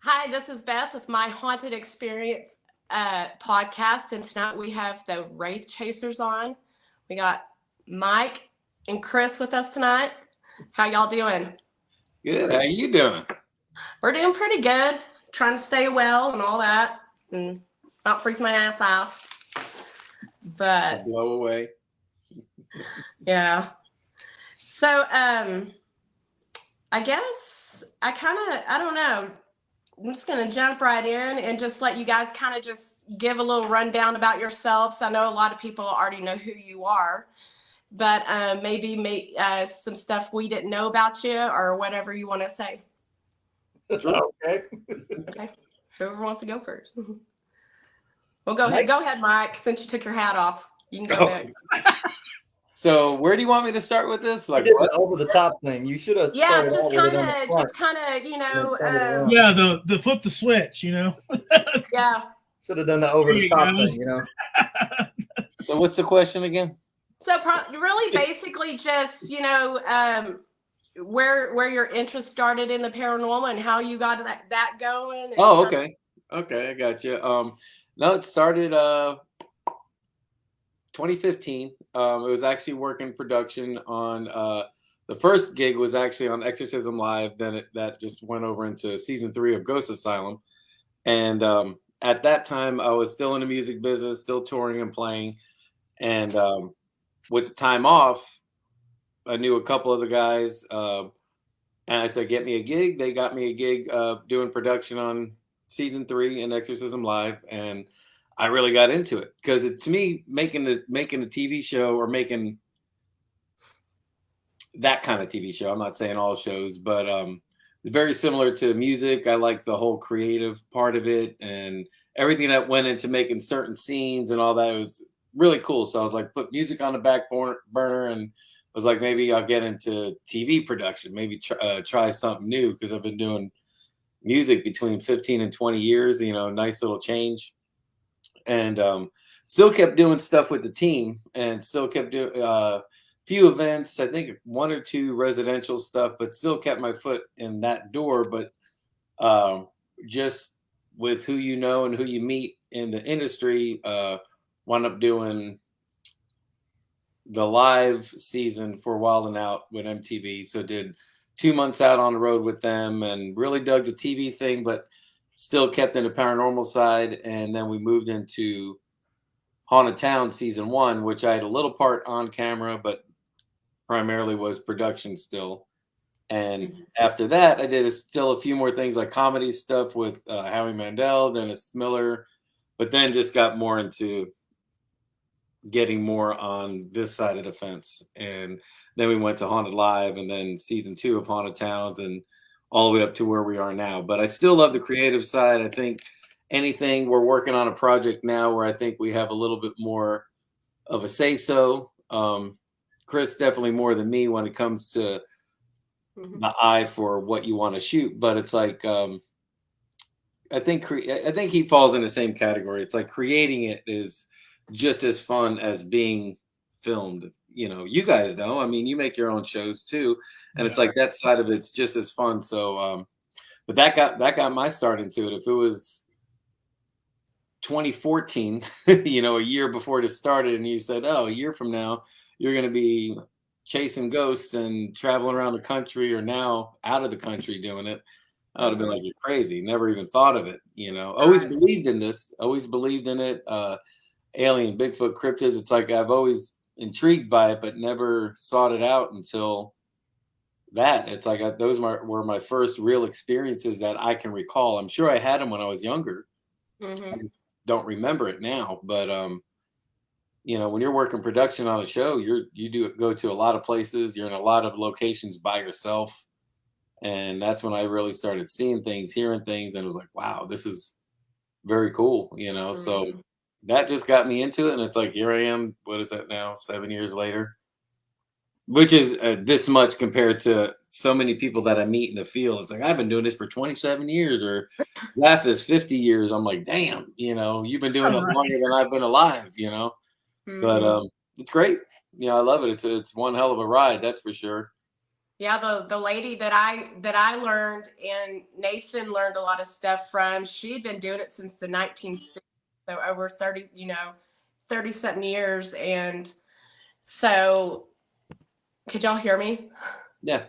Hi, this is Beth with My Haunted Experience podcast, and tonight we have the Wraith Chasers on. We got Mike and Chris with us tonight. How y'all doing? Good. How you doing? We're doing pretty good. Trying to stay well and all that, and not freeze my ass off. But Blow away. yeah. So I guess I don't know. I'm just going to jump right in and just let you guys kind of just give a little rundown about yourselves. I know a lot of people already know who you are, but maybe some stuff we didn't know about you or whatever you want to say. Sure. Okay. Okay. Whoever wants to go first. Well, go ahead. Go ahead, Mike. Since you took your hat off, you can go back. So where do you want me to start with this? Like what? Over the top thing. You should have. Yeah, just kind of, Yeah, the flip the switch, Yeah. Should have done the over the top thing, So what's the question again? So really, basically, just where your interest started in the paranormal and how you got that going. Oh, okay. Okay, I got you. No, it started 2015. It was actually working production on the first gig was actually on Exorcism Live. Then that just went over into season 3 of Ghost Asylum. And at that time, I was still in the music business, still touring and playing. And with the time off, I knew a couple of the guys. And I said, get me a gig. They got me a gig doing production on season 3 in Exorcism Live. And I really got into it because to me, making a TV show or making that kind of TV show, I'm not saying all shows, but very similar to music. I like the whole creative part of it and everything that went into making certain scenes and all that. It was really cool. So I was like, put music on the back burner and was like, maybe I'll get into TV production, maybe try something new because I've been doing music between 15 and 20 years, nice little change. And still kept doing stuff with the team and still kept doing few events, I think 1 or 2 residential stuff, but still kept my foot in that door. But just with who you know and who you meet in the industry, wound up doing the live season for Wild 'N Out with MTV. So did 2 months out on the road with them and really dug the TV thing, but still kept in the paranormal side. And then we moved into Haunted Town season 1, which I had a little part on camera, but primarily was production still. And after that, I did still a few more things like comedy stuff with Howie Mandel, Dennis Miller, but then just got more into getting more on this side of the fence. And then we went to Haunted Live and then season 2 of Haunted Towns and all the way up to where we are now. But I still love the creative side. I think anything, we're working on a project now where I think we have a little bit more of a say-so. Chris definitely more than me when it comes to the eye for what you want to shoot. But it's like, I think he falls in the same category. It's like creating it is just as fun as being filmed. You guys know, I mean, you make your own shows too. And it's like that side of it's just as fun. So, but that got my start into it. If it was 2014, a year before it started, and you said, oh, a year from now, you're going to be chasing ghosts and traveling around the country or now out of the country doing it, I would have been like, you're crazy. Never even thought of it. Always believed in this, always believed in it. Alien, Bigfoot, cryptids. It's like I've always intrigued by it, but never sought it out until that. It's like those were my first real experiences that I can recall. I'm sure I had them when I was younger. I don't remember it now, but when you're working production on a show, you go to a lot of places. You're in a lot of locations by yourself, and that's when I really started seeing things, hearing things, and it was like, wow, this is very cool. So that just got me into it, and it's like here I am. What is that now? 7 years later, which is this much compared to so many people that I meet in the field. It's like I've been doing this for 27 years, or Zaf is 50 years. I'm like, damn, you've been doing it longer than I've been alive. But it's great. I love it. It's one hell of a ride, that's for sure. Yeah, the lady that I learned and Nathan learned a lot of stuff from, she'd been doing it since the 1960s, so over 30, 30 something years. And so, could y'all hear me? Yeah.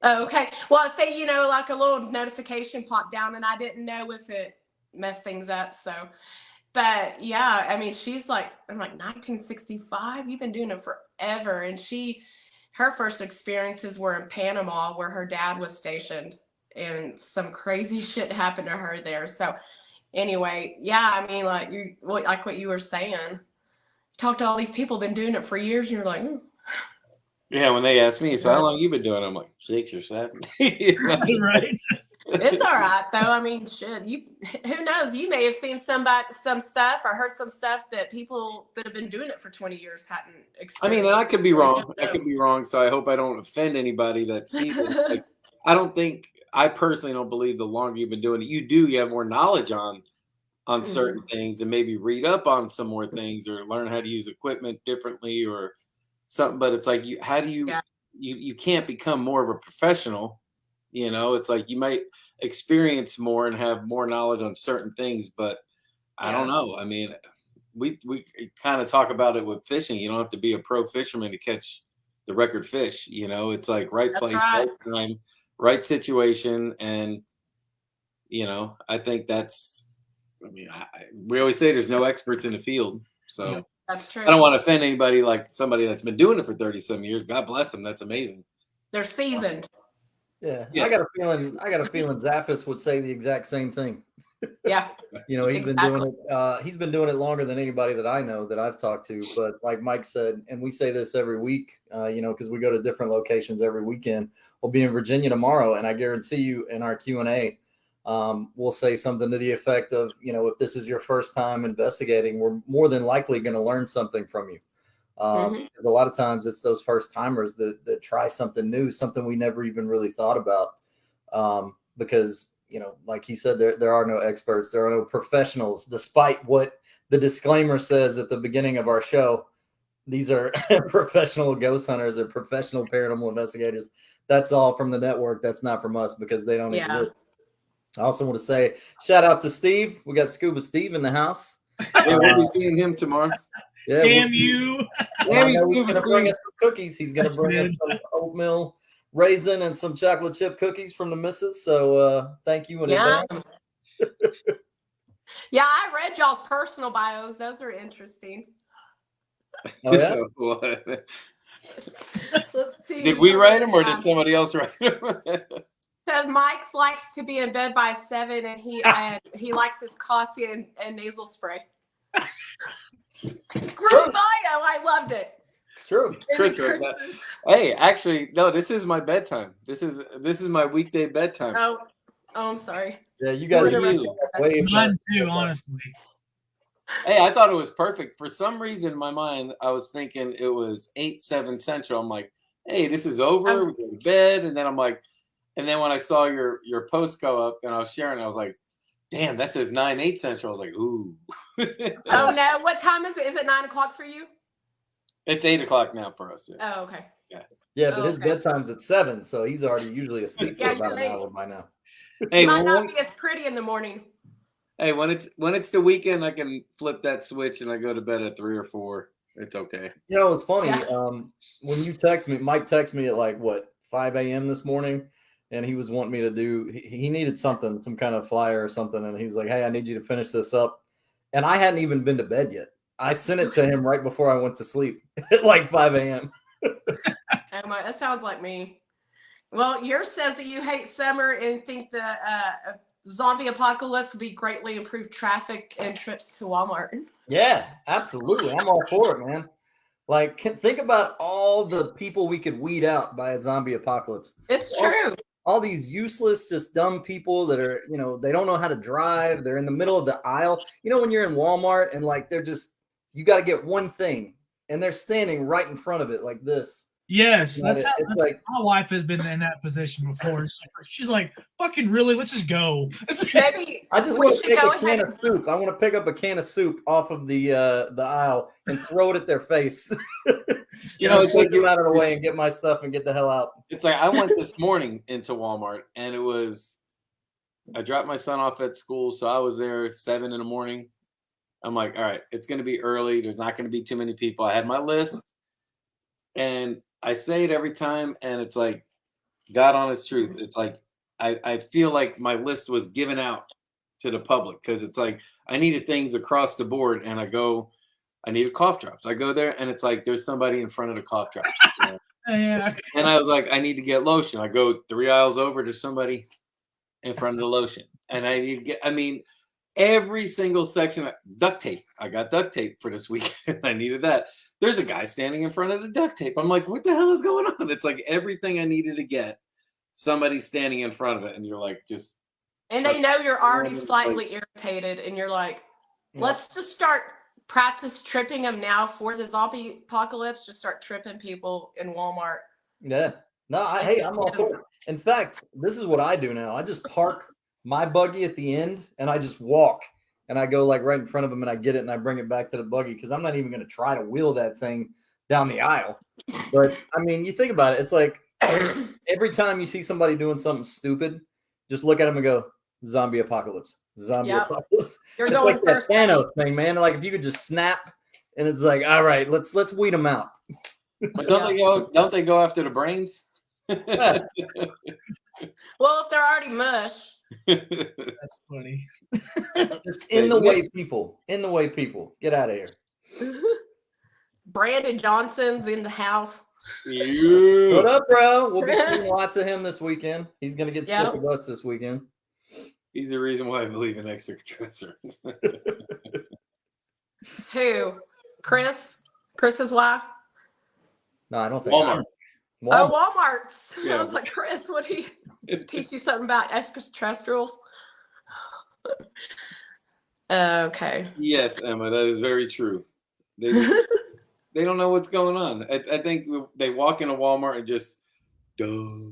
Oh, okay. Well, I think, like a little notification popped down and I didn't know if it messed things up. So, but yeah, I mean, I'm like 1965. You've been doing it forever. And her first experiences were in Panama, where her dad was stationed, and some crazy shit happened to her there. So anyway, yeah, I mean, like what you were saying, talk to all these people been doing it for years, and you're like, Yeah, when they ask me, so how long you been doing it? I'm like 6 or 7. Right. It's all right though. I mean, shit, who knows? You may have seen some stuff or heard some stuff that people that have been doing it for 20 years hadn't experienced. I mean, and I could be wrong. I could be wrong. So I hope I don't offend anybody that sees it. Like, I personally don't believe the longer you've been doing it, you have more knowledge on certain things and maybe read up on some more things or learn how to use equipment differently or something. But it's like, you can't become more of a professional. It's like you might experience more and have more knowledge on certain things, but I don't know. I mean, we kind of talk about it with fishing. You don't have to be a pro fisherman to catch the record fish. It's like right place, right time, right situation. And, I think we always say there's no experts in the field. So that's true. I don't want to offend anybody, like somebody that's been doing it for 30 some years. God bless them. That's amazing. They're seasoned. Yeah. Yes. I got a feeling Zappis would say the exact same thing. Yeah. He's been doing it. He's been doing it longer than anybody that I know that I've talked to. But like Mike said, and we say this every week, because we go to different locations every weekend. We'll be in Virginia tomorrow, and I guarantee you, in our Q&A, we'll say something to the effect of, if this is your first time investigating, we're more than likely going to learn something from you. A lot of times it's those first timers that try something new, something we never even really thought about, because like he said, there are no experts, there are no professionals, despite what the disclaimer says at the beginning of our show. These are professional ghost hunters or professional paranormal investigators. That's all from the network. That's not from us, because they don't exist. I also want to say shout out to Steve. We got Scuba Steve in the house. We'll be seeing him tomorrow. Yeah, Damn you. He's going to bring us some cookies. He's going to bring us some oatmeal raisin and some chocolate chip cookies from the missus. So thank you in advance. Yeah, I read y'all's personal bios. Those are interesting. Oh, yeah? Let's see. Did we write them or did somebody else write them? Says Mike likes to be in bed by 7 and he likes his coffee and nasal spray. Great bio. I loved it. True. Hey, actually, no, this is my bedtime. This is my weekday bedtime. Oh, I'm sorry. Yeah, you guys are mine too, honestly. Hey, I thought it was perfect. For some reason in my mind, I was thinking it was 8-7 Central. I'm like, hey, this is over. We go to bed. And then I'm like, and then when I saw your post go up and I was sharing, I was like, damn, that says 9-8 Central. I was like, ooh. Oh no, what time is it? Is it 9 o'clock for you? It's 8 o'clock now for us. Yeah. Oh, okay. Yeah, but his bedtime's at 7, so he's already usually asleep for about an hour by now. Hey, might not be as pretty in the morning. Hey, when it's the weekend, I can flip that switch and I go to bed at 3 or 4. It's okay. It's funny. Yeah. When you text me, Mike texted me at 5 a.m. this morning, and he was wanting me to do. He needed something, some kind of flyer or something, and he was like, "Hey, I need you to finish this up." And I hadn't even been to bed yet. I sent it to him right before I went to sleep at 5 a.m. That sounds like me. Well, yours says that you hate summer and think the zombie apocalypse would be greatly improved traffic and trips to Walmart. Yeah, absolutely. I'm all for it, man. Think about all the people we could weed out by a zombie apocalypse. It's true. All these useless, just dumb people that are, they don't know how to drive. They're in the middle of the aisle. When you're in Walmart and they're just, you got to get one thing and they're standing right in front of it like this. Yes, It's like my wife has been in that position before. She's like, "Fucking really? Let's just go." Maybe I just we want to should take go a can ahead. of soup. I want to pick up a can of soup off of the aisle and throw it at their face. It's like get out of the way and get my stuff and get the hell out. It's like I went this morning into Walmart, and I dropped my son off at school, so I was there 7 in the morning. I'm like, all right, it's going to be early. There's not going to be too many people. I had my list, and I say it every time, and it's like God honest truth. It's like I feel like my list was given out to the public because it's like I needed things across the board, and I needed cough drops. I go there, and it's like there's somebody in front of the cough drops. Yeah. And I was like, I need to get lotion. I go 3 aisles over to somebody in front of the lotion, and I need to get. I mean, every single section. Duct tape. I got duct tape for this week. I needed that. There's a guy standing in front of the duct tape. I'm like, what the hell is going on? It's like everything I needed to get, somebody's standing in front of it, and you're like, just. And they know you're already slightly irritated, and you're like, let's just start practice tripping them now for the zombie apocalypse. Just start tripping people in Walmart. Yeah. No, I'm all for it. In fact, this is what I do now. I just park my buggy at the end, and I just walk, and I go like right in front of them, and I get it, and I bring it back to the buggy because I'm not even going to try to wheel that thing down the aisle. But I mean, you think about it. It's like every time you see somebody doing something stupid, just look at them and go, zombie apocalypse. Zombie apocalypse. You're it's going like first. That Thanos thing, man. Like if you could just snap, and it's like, all right, let's weed them out. But don't they go after the brains? Well, if they're already mush. That's funny. Just in the way, people. In the way, people. Get out of here. Brandon Johnson's in the house. What up, bro? We'll be seeing lots of him this weekend. He's gonna get sick of us this weekend. He's the reason why I believe in extraterrestrials. Who? Chris? Chris's wife? No, I don't think Walmart. Oh, Walmart. Yeah. I was like, Chris, what do you teach you something about extraterrestrials? Okay. Yes, Emma, that is very true. They don't know what's going on. I think they walk into Walmart and just, duh.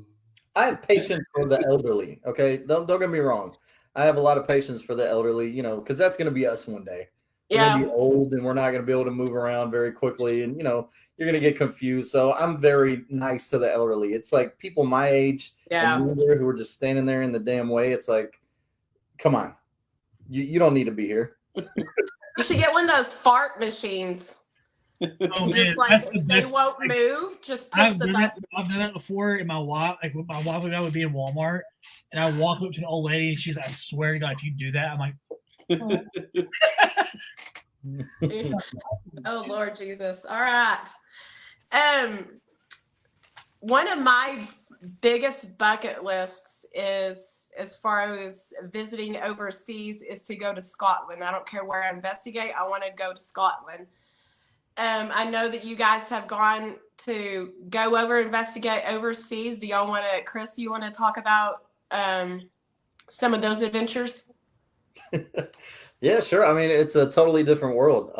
I have patience for the elderly. Okay, don't get me wrong. I have a lot of patience for the elderly, because that's going to be us one day. We're going to be old, and we're not going to be able to move around very quickly, and you're going to get confused. So I'm very nice to the elderly. It's like people my age and younger who are just standing there in the damn way. It's like, come on, you don't need to be here. You should get one of those fart machines. Oh man, just like that's the they best. won't move. Just push the button. I've done that before in my walk. Like with my walk, I would be in Walmart, and I walk up to an old lady, and she's like, "I swear to God, if you do that," I'm like, Oh Lord Jesus! All right. One of my biggest bucket lists is, as far as visiting overseas, is to go to Scotland. I don't care where I investigate. I want to go to Scotland. I know that you guys have gone to go investigate overseas. Do y'all want to, Chris, do you want to talk about some of those adventures? Yeah, sure. I mean, it's a totally different world.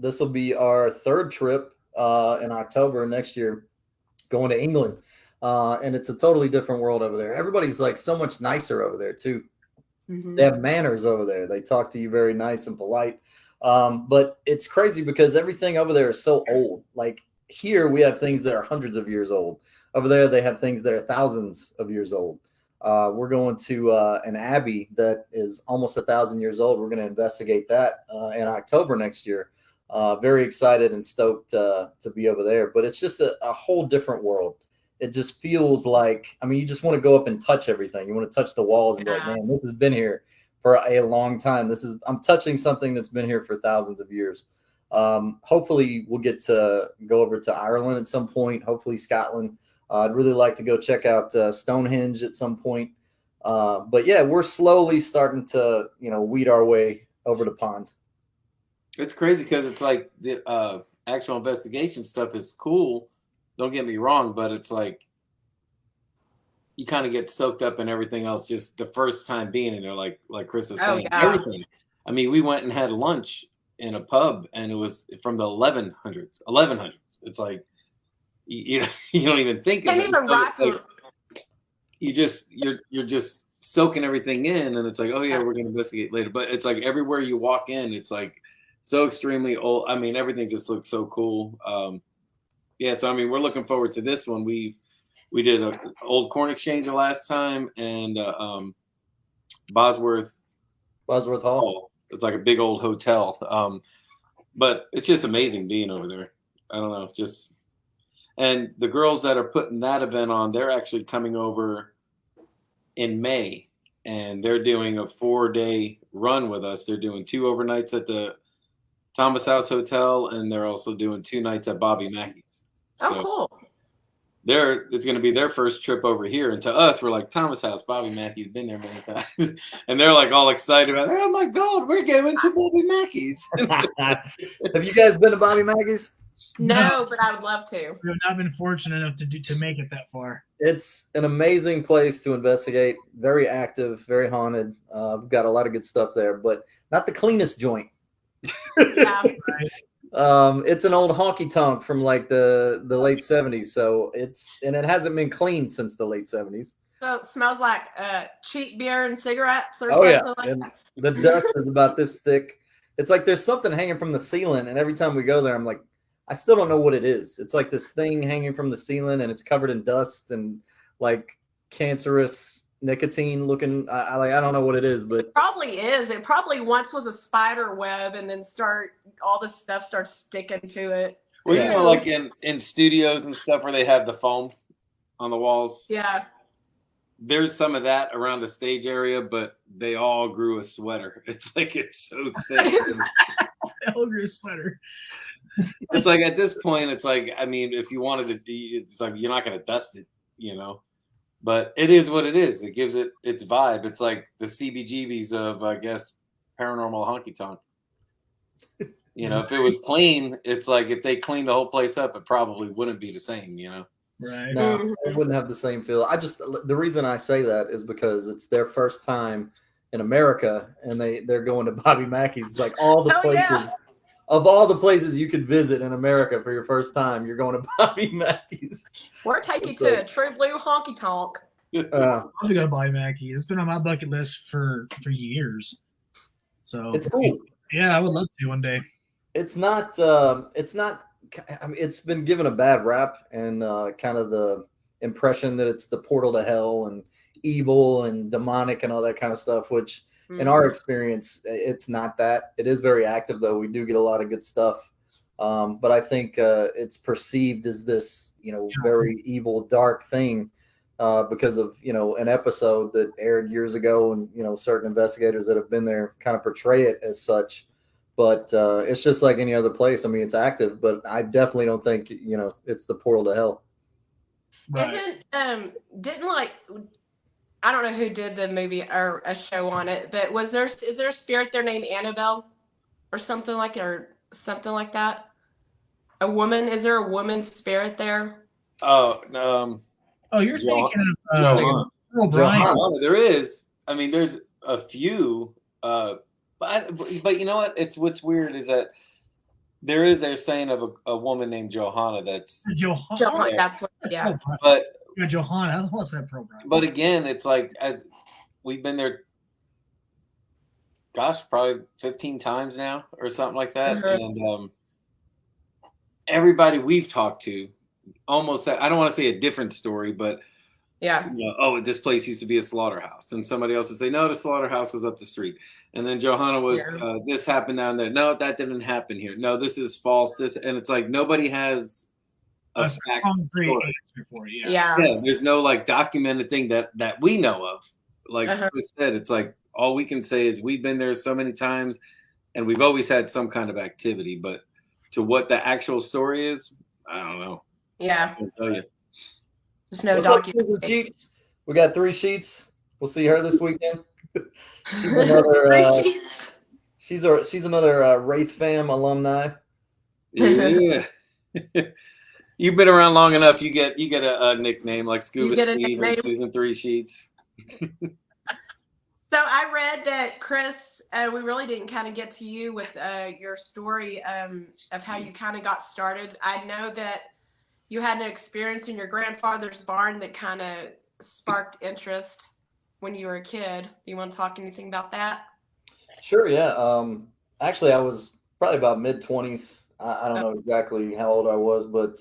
This will be our third trip in October next year, going to England. And it's a totally different world over there. Everybody's like so much nicer over there too. Mm-hmm. They have manners over there. They talk to you very nice and polite. But it's crazy because everything over there is so old. Like here we have things that are hundreds of years old. Over there they have things that are thousands of years old. We're going to an abbey that is almost 1,000 years old. We're going to investigate that in October next year. Very excited and stoked to be over there. But it's just a whole different world. It just feels like, you just want to go up and touch everything. You want to touch the walls and be like, man, this has been here for a long time. I'm touching something that's been here for thousands of years. Hopefully we'll get to go over to Ireland at some point, hopefully Scotland. I'd really like to go check out Stonehenge at some point. But yeah, we're slowly starting to, weed our way over the pond. It's crazy because it's like the actual investigation stuff is cool. Don't get me wrong, but it's like you kind of get soaked up in everything else just the first time being in there, like Chris was saying. Everything. We went and had lunch in a pub, and it was from the 1100s. It's like you don't even think of Can't it. even So write it's like them. you're just soaking everything in, and it's like, oh yeah, Yeah. we're gonna investigate later. But it's like everywhere you walk in, it's like so extremely old. I mean, everything just looks so cool. Yeah, so I mean, we're looking forward to this one. We did a old corn exchange the last time, and Bosworth Bosworth Hall. Hall. It's like a big old hotel. But it's just amazing being over there. I don't know, just and the girls that are putting that event on, they're actually coming over in May, and they're doing a 4-day run with us. They're doing 2 overnights at the Thomas House Hotel, and they're also doing 2 nights at Bobby Mackey's. So Oh, cool. it's going to be their first trip over here, and to us, we're like, Thomas House, Bobby Mackey's been there many times, and they're like all excited about, oh my God, we're going to Bobby Mackey's. Have you guys been to Bobby Mackey's? No, but I would love to. We have not been fortunate enough to make it that far. It's an amazing place to investigate. Very active, very haunted. We've got a lot of good stuff there, but not the cleanest joint. Yeah. It's an old honky tonk from like the late 70s, so it hasn't been cleaned since the late 70s. So it smells like cheap beer and cigarettes or Oh yeah, something like and that. the dust is about this thick. It's like there's something hanging from the ceiling, and every time we go there, I'm like, I still don't know what it is. It's like this thing hanging from the ceiling, and it's covered in dust and like cancerous nicotine looking. I don't know what it is, but It probably is. It probably once was a spider web, and then all this stuff starts sticking to it. Well, Yeah. you know, like in studios and stuff where they have the foam on the walls. Yeah. There's some of that around the stage area, but they all grew a sweater. It's like it's so thick. Elgar sweater. It's like at this point, it's like, I mean, if you wanted to, it's like you're not going to dust it, you know. But it is what it is. It gives it its vibe. It's like the CBGBs of, I guess, paranormal honky tonk. You know, if it was clean, it's like if they cleaned the whole place up, it probably wouldn't be the same, you know. Right. no, Mhm. it wouldn't have the same feel. The reason I say that is because it's their first time in America, and they're going to Bobby Mackey's. It's like all the Oh, places. yeah. Of all the places you could visit in America for your first time, you're going to Bobby Mackey's. We're taking to a true blue honky tonk. I'm gonna go to Bobby Mackey. It's been on my bucket list for years. So It's cool. yeah, I would love to one day. It's not. I mean, it's been given a bad rap, and kind of the impression that it's the portal to hell and evil and demonic and all that kind of stuff, which in our experience, it's not that. It is very active, though. We do get a lot of good stuff. But I think it's perceived as this, very evil, dark thing because of, an episode that aired years ago, and, certain investigators that have been there kind of portray it as such. But it's just like any other place. I mean, it's active, but I definitely don't think, it's the portal to hell. Right. Didn't I don't know who did the movie or a show on it, but is there a spirit there named Annabelle or something like that? A woman? Is there a woman spirit there? Oh, Oh, you're thinking of Johanna. Earl Bryan. Johanna, there is. I mean, there's a few. But you know what? What's weird is that there is a saying of a woman named Johanna that's Johanna. That's what. Yeah. but Yeah, Johanna. I almost said Pearl Bryan. But again, it's like as we've been there, gosh, probably 15 times now or something like that, and everybody we've talked to almost. I don't want to say a different story, but Yeah. oh, this place used to be a slaughterhouse, and somebody else would say, no, the slaughterhouse was up the street, and then Johanna was this happened down there. No, that didn't happen here. No, this is false. And it's like nobody has a fact concrete story. answer for it. Yeah. Yeah, there's no like documented thing that we know of. Like Chris said, it's like all we can say is we've been there so many times, and we've always had some kind of activity. But to what the actual story is, I don't know. Yeah. I can't tell you. There's no documentation. We got 3 sheets. We'll see her this weekend. She's another. She's another WRAITH fam alumni. Yeah. You've been around long enough. You get a nickname like Scuba Steve or Susan 3 Sheets. So I read that Chris, we really didn't kind of get to you with your story of how you kind of got started. I know that you had an experience in your grandfather's barn that kind of sparked interest when you were a kid. You want to talk anything about that? Sure, yeah. Actually, I was probably about mid-20s. I don't Oh, know exactly how old I was, but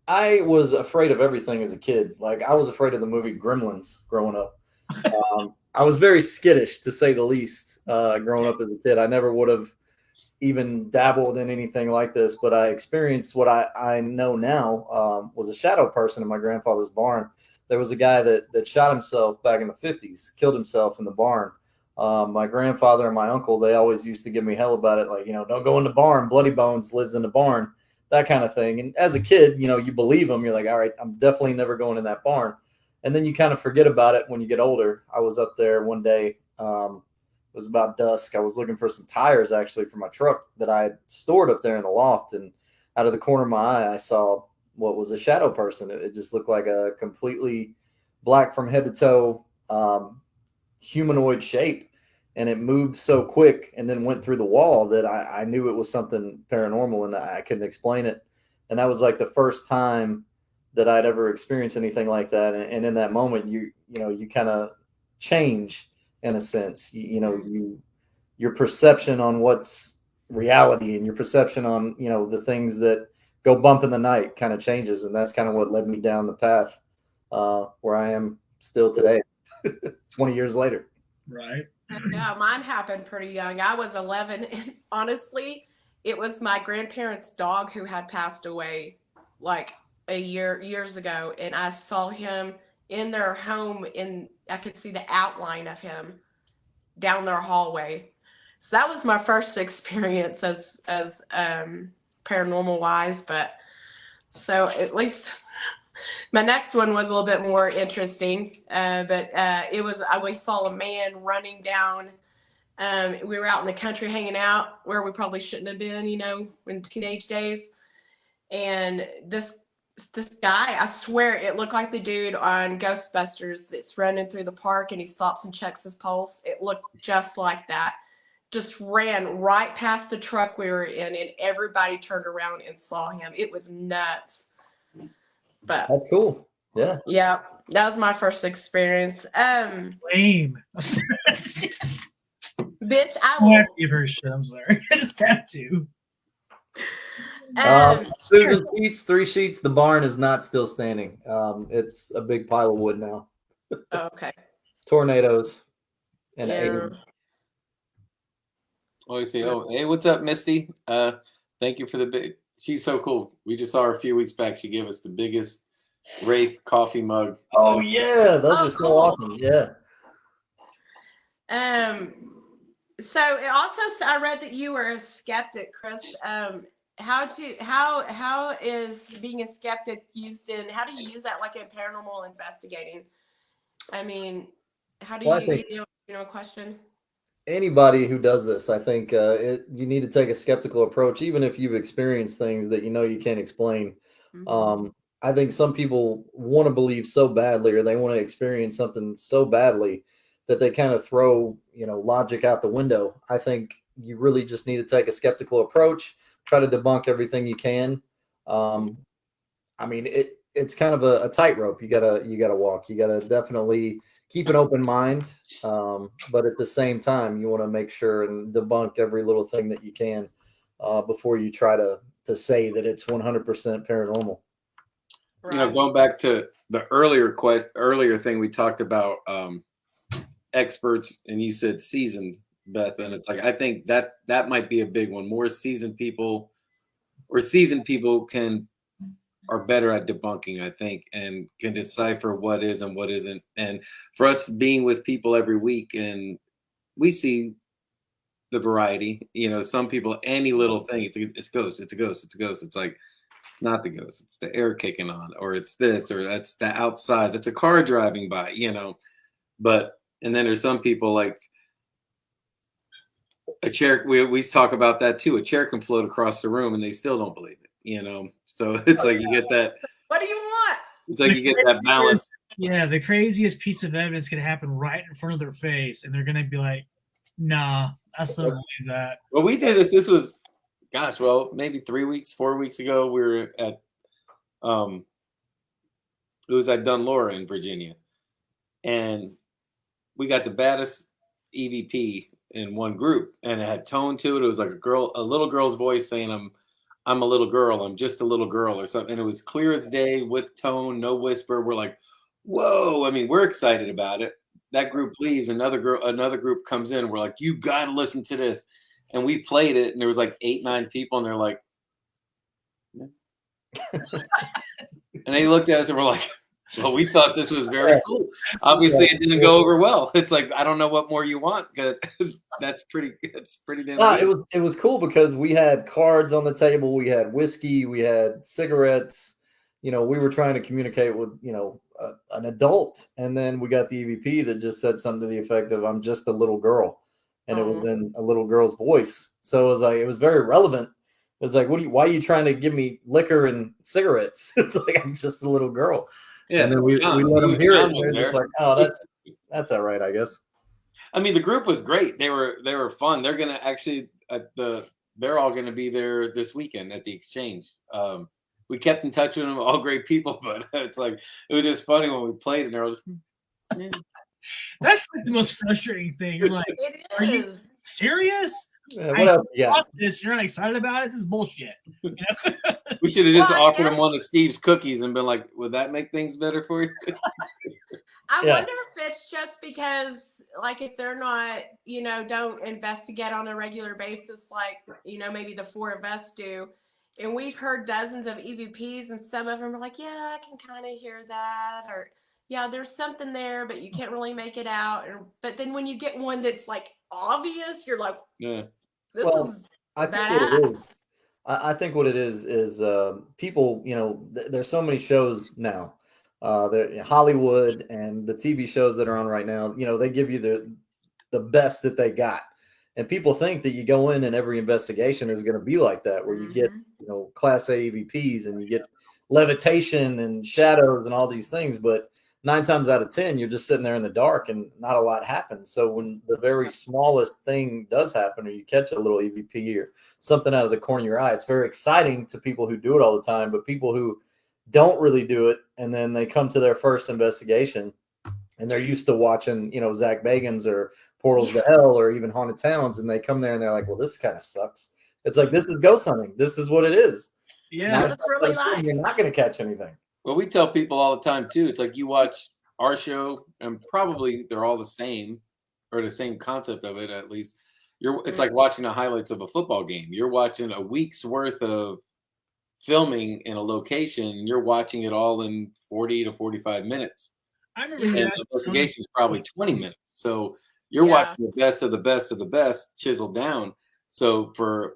I was afraid of everything as a kid. Like, I was afraid of the movie Gremlins growing up. I was very skittish, to say the least, growing up as a kid. I never would have even dabbled in anything like this, but I experienced what I know now was a shadow person in my grandfather's barn. There was a guy that shot himself back in the 50s, killed himself in the barn. My grandfather and my uncle, they always used to give me hell about it. Like, don't go in the barn. Bloody Bones lives in the barn, that kind of thing. And as a kid, you believe them. You're like, all right, I'm definitely never going in that barn. And then you kind of forget about it when you get older. I was up there one day. It was about dusk. I was looking for some tires actually for my truck that I had stored up there in the loft. And out of the corner of my eye, I saw what was a shadow person. It just looked like a completely black from head to toe humanoid shape. And it moved so quick and then went through the wall that I knew it was something paranormal and I couldn't explain it. And that was like the first time that I'd ever experienced anything like that. And in that moment, you kind of change in a sense. Your perception on what's reality and your perception on the things that go bump in the night kind of changes, and that's kind of what led me down the path where I am still today, 20 years later. Right. yeah, mine happened pretty young. I was 11, and honestly, it was my grandparents' dog who had passed away like years ago, and I saw him in their home, and I could see the outline of him down their hallway. So that was my first experience as paranormal wise. But so at least my next one was a little bit more interesting. But it was we saw a man running down. We were out in the country hanging out where we probably shouldn't have been, in teenage days. And this guy, I swear it looked like the dude on Ghostbusters that's running through the park and he stops and checks his pulse. It looked just like that. Just ran right past the truck we were in, and everybody turned around and saw him. It was nuts. But That's cool. Yeah. yeah, that was my first experience. Lame. Bitch, I I have will. to give her shit. I'm sorry. I just have to. Susan Sheets, 3 sheets. The barn is not still standing. It's a big pile of wood now. Okay. Tornadoes and Yeah. aliens. Oh, say, hey, what's up, Misty? Thank you for the big. She's so cool. We just saw her a few weeks back. She gave us the biggest WRAITH coffee mug. Oh yeah, those are so cool. awesome. Yeah. So it also, I read that you were a skeptic, Chris. How is being a skeptic used in? How do you use that, like in paranormal investigating? I mean, how do Well, I you think a question? anybody who does this, I think you need to take a skeptical approach, even if you've experienced things that you can't explain. Mm-hmm. I think some people want to believe so badly, or they want to experience something so badly that they kind of throw, logic out the window. I think you really just need to take a skeptical approach, try to debunk everything you can. I mean, it's kind of a tightrope. You gotta walk. You gotta definitely keep an open mind, but at the same time, you want to make sure and debunk every little thing that you can before you try to say that it's 100% paranormal. Right. Going back to the earlier thing we talked about, experts, and you said seasoned, Beth, and it's like I think that might be a big one. More seasoned people are better at debunking, I think, and can decipher what is and what isn't. And for us being with people every week, and we see the variety. Some people, any little thing, it's a ghost, it's a ghost, it's a ghost. It's like it's not the ghost, it's the air kicking on, or it's this, or that's the outside, that's a car driving by. But and then there's some people like a chair. We talk about that too. A chair can float across the room, and they still don't believe it. So it's like you get that. What do you want? It's like you get that balance. Yeah, the craziest piece of evidence can happen right in front of their face, and they're gonna be like, "Nah, I still don't believe that." Well, we did this. This was, gosh, maybe 3 weeks, 4 weeks ago. We were at It was at Dunlora in Virginia, and we got the baddest EVP in one group, and it had tone to it. It was like a little girl's voice saying, I'm a little girl. I'm just a little girl," or something. And it was clear as day with tone, no whisper. We're like, whoa. I mean, we're excited about it. That group leaves, another group comes in. We're like, you got to listen to this. And we played it, and there was like 8, 9 people, and they're like, yeah. And they looked at us and we're like, well, we thought this was very cool. Obviously, it didn't go over well. It's like, I don't know what more you want. That's pretty damn good. It was cool because we had cards on the table, we had whiskey, we had cigarettes. We were trying to communicate with an adult, and then we got the EVP that just said something to the effect of, "I'm just a little girl," and it was in a little girl's voice. So it was like, it was very relevant. It was like, why are you trying to give me liquor and cigarettes? It's like, I'm just a little girl. Yeah, and then we let them hear it. And they're just like, oh, that's all right, I guess. I mean, the group was great. They were fun. They're gonna actually they're all gonna be there this weekend at the Exchange. We kept in touch with them, all great people, but it's like, it was just funny when we played and they're all just, yeah. That's like the most frustrating thing. You're like, It are you is. serious? Yeah, what else? Yeah. You're not excited about it? This is bullshit. We should have just offered them one of Steve's cookies and been like, would that make things better for you? I wonder if it's just because, like, if they're not, don't investigate on a regular basis, like, maybe the 4 of us do. And we've heard dozens of EVPs, and some of them are like, yeah, I can kind of hear that. Or, yeah, there's something there, but you can't really make it out. But then when you get one that's, like, obvious, you're like, yeah, this is badass. I think what it is people, there's so many shows now. Hollywood and the TV shows that are on right now, they give you the best that they got. And people think that you go in and every investigation is going to be like that, where you get, class A EVPs and you get levitation and shadows and all these things. But 9 times out of 10, you're just sitting there in the dark and not a lot happens. So when the very smallest thing does happen, or you catch a little EVP or something out of the corner of your eye, it's very exciting to people who do it all the time. But people who don't really do it, and then they come to their first investigation and they're used to watching, Zach Bagans or Portals to Hell or even Haunted Towns, and they come there and they're like, well, this kind of sucks. It's like, this is ghost hunting. This is what it is. Yeah, that's really like. You're not going to catch anything. Well, we tell people all the time too. It's like, you watch our show, and probably they're all the same, or the same concept of it at least. It's like watching the highlights of a football game. You're watching a week's worth of filming in a location, and you're watching it all in 40 to 45 minutes. I remember and the investigation is probably 20 minutes. So you're watching the best of the best of the best chiseled down. So for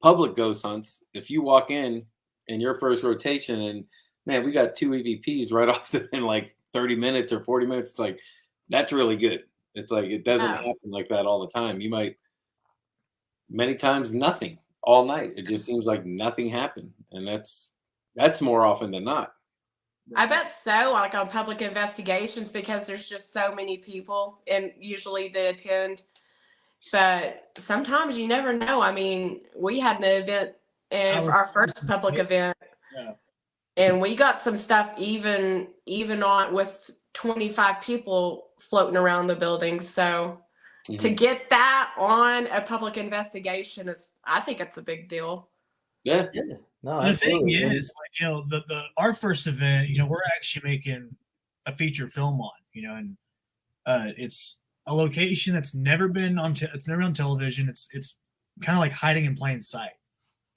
public ghost hunts, if you walk in your first rotation and, man, we got 2 EVPs right off in like 30 minutes or 40 minutes, it's like, that's really good. It's like, it doesn't happen like that all the time. You might, many times, nothing all night. It just seems like nothing happened. And that's more often than not. I bet so, like on public investigations, because there's just so many people and usually that attend. But sometimes you never know. I mean, we had an event, and our first public event, and we got some stuff even on with 25 people floating around the building. So to get that on a public investigation I think it's a big deal. Yeah. No, the thing is, like, our first event, we're actually making a feature film on, and it's a location that's never been on television. It's kind of like hiding in plain sight.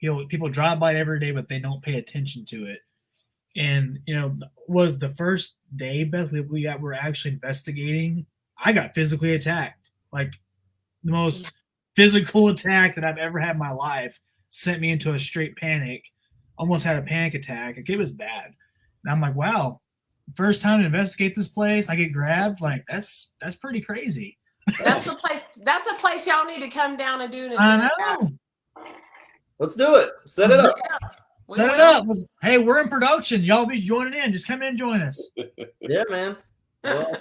People drive by it every day, but they don't pay attention to it. And was the first day, Beth, we were actually investigating. I got physically attacked, like the most physical attack that I've ever had in my life. Sent me into a straight panic. Almost had a panic attack. Like, it was bad. And I'm like, wow, first time to investigate this place, I get grabbed. Like, that's pretty crazy. That's the place y'all need to come down and do an event. I know. Let's do it. Set it up. Set it up. Hey, we're in production. Y'all be joining in. Just come in and join us. Yeah, man. Well,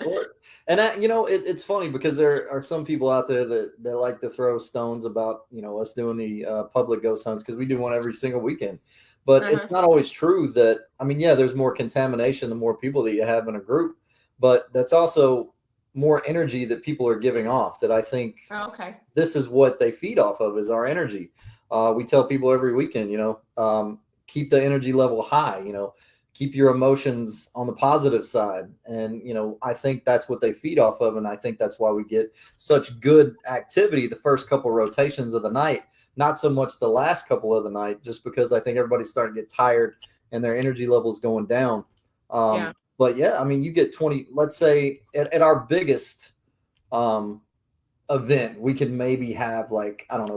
and it's funny because there are some people out there that like to throw stones about us doing the public ghost hunts, because we do one every single weekend. But it's not always true that, I mean, yeah, there's more contamination the more people that you have in a group, but that's also more energy that people are giving off, that I think this is what they feed off of, is our energy. We tell people every weekend, keep the energy level high, keep your emotions on the positive side. And, I think that's what they feed off of. And I think that's why we get such good activity the first couple rotations of the night, not so much the last couple of the night, just because I think everybody's starting to get tired and their energy level is going down. But yeah, I mean, you get 20, let's say at our biggest event, we could maybe have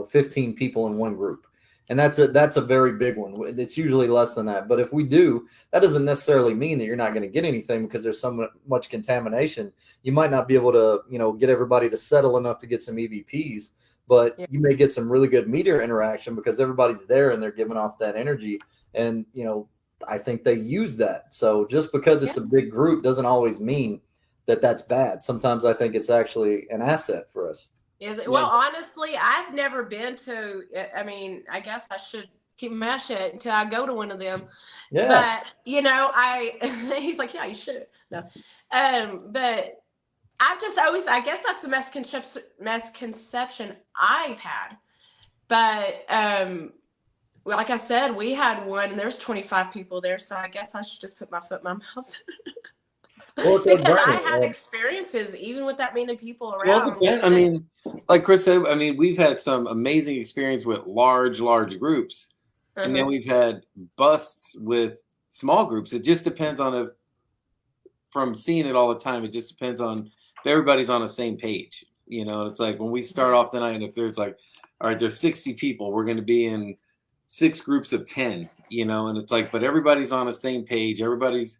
15 people in one group. And that's a very big one. It's usually less than that. But if we do, that doesn't necessarily mean that you're not going to get anything, because there's so much contamination. You might not be able to, get everybody to settle enough to get some EVPs, but you may get some really good meter interaction because everybody's there and they're giving off that energy. And, I think they use that. So just because it's a big group doesn't always mean that that's bad. Sometimes I think it's actually an asset for us. Is it? Well, honestly, I've never been to, I mean, I guess I should keep my shit until I go to one of them. Yeah. But, he's like, yeah, you should. No. But I've just always, I guess that's the misconception I've had. But, like I said, we had one and there's 25 people there. So I guess I should just put my foot in my mouth. Well, it's because I had experiences even with that many people around. Well, I mean, like Chris said, I mean, we've had some amazing experience with large groups, and then we've had busts with small groups. It just depends on from seeing it all the time, it just depends on if everybody's on the same page. It's like when we start off the night, if there's all right, there's 60 people, we're going to be in 6 groups of 10, and it's like, but everybody's on the same page. Everybody's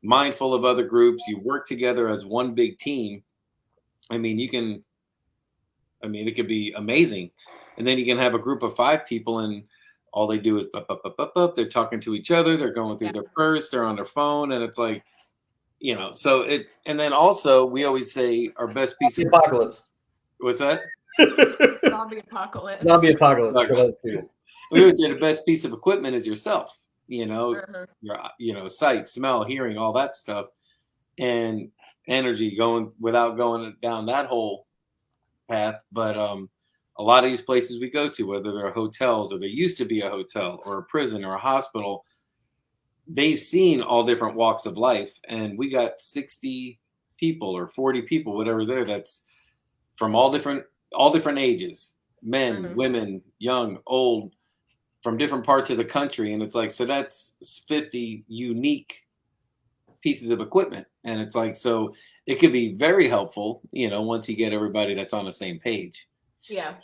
mindful of other groups. You work together as one big team. I mean, it could be amazing. And then you can have a group of 5 people and all they do is up. They're talking to each other. They're going through their purse. They're on their phone. And it's like, so and then also we always say our best piece of apocalypse. What's that? Zombie apocalypse. Zombie apocalypse. We always say the best piece of equipment is yourself. Your sight, smell, hearing, all that stuff, and energy without going down that whole path. But a lot of these places we go to, whether they're hotels or they used to be a hotel or a prison or a hospital, they've seen all different walks of life, and we got 60 people or 40 people, whatever that's from all different ages, men, women, young, old, from different parts of the country. And it's like, so that's 50 unique pieces of equipment. And it's like, so it could be very helpful, once you get everybody that's on the same page. Yeah.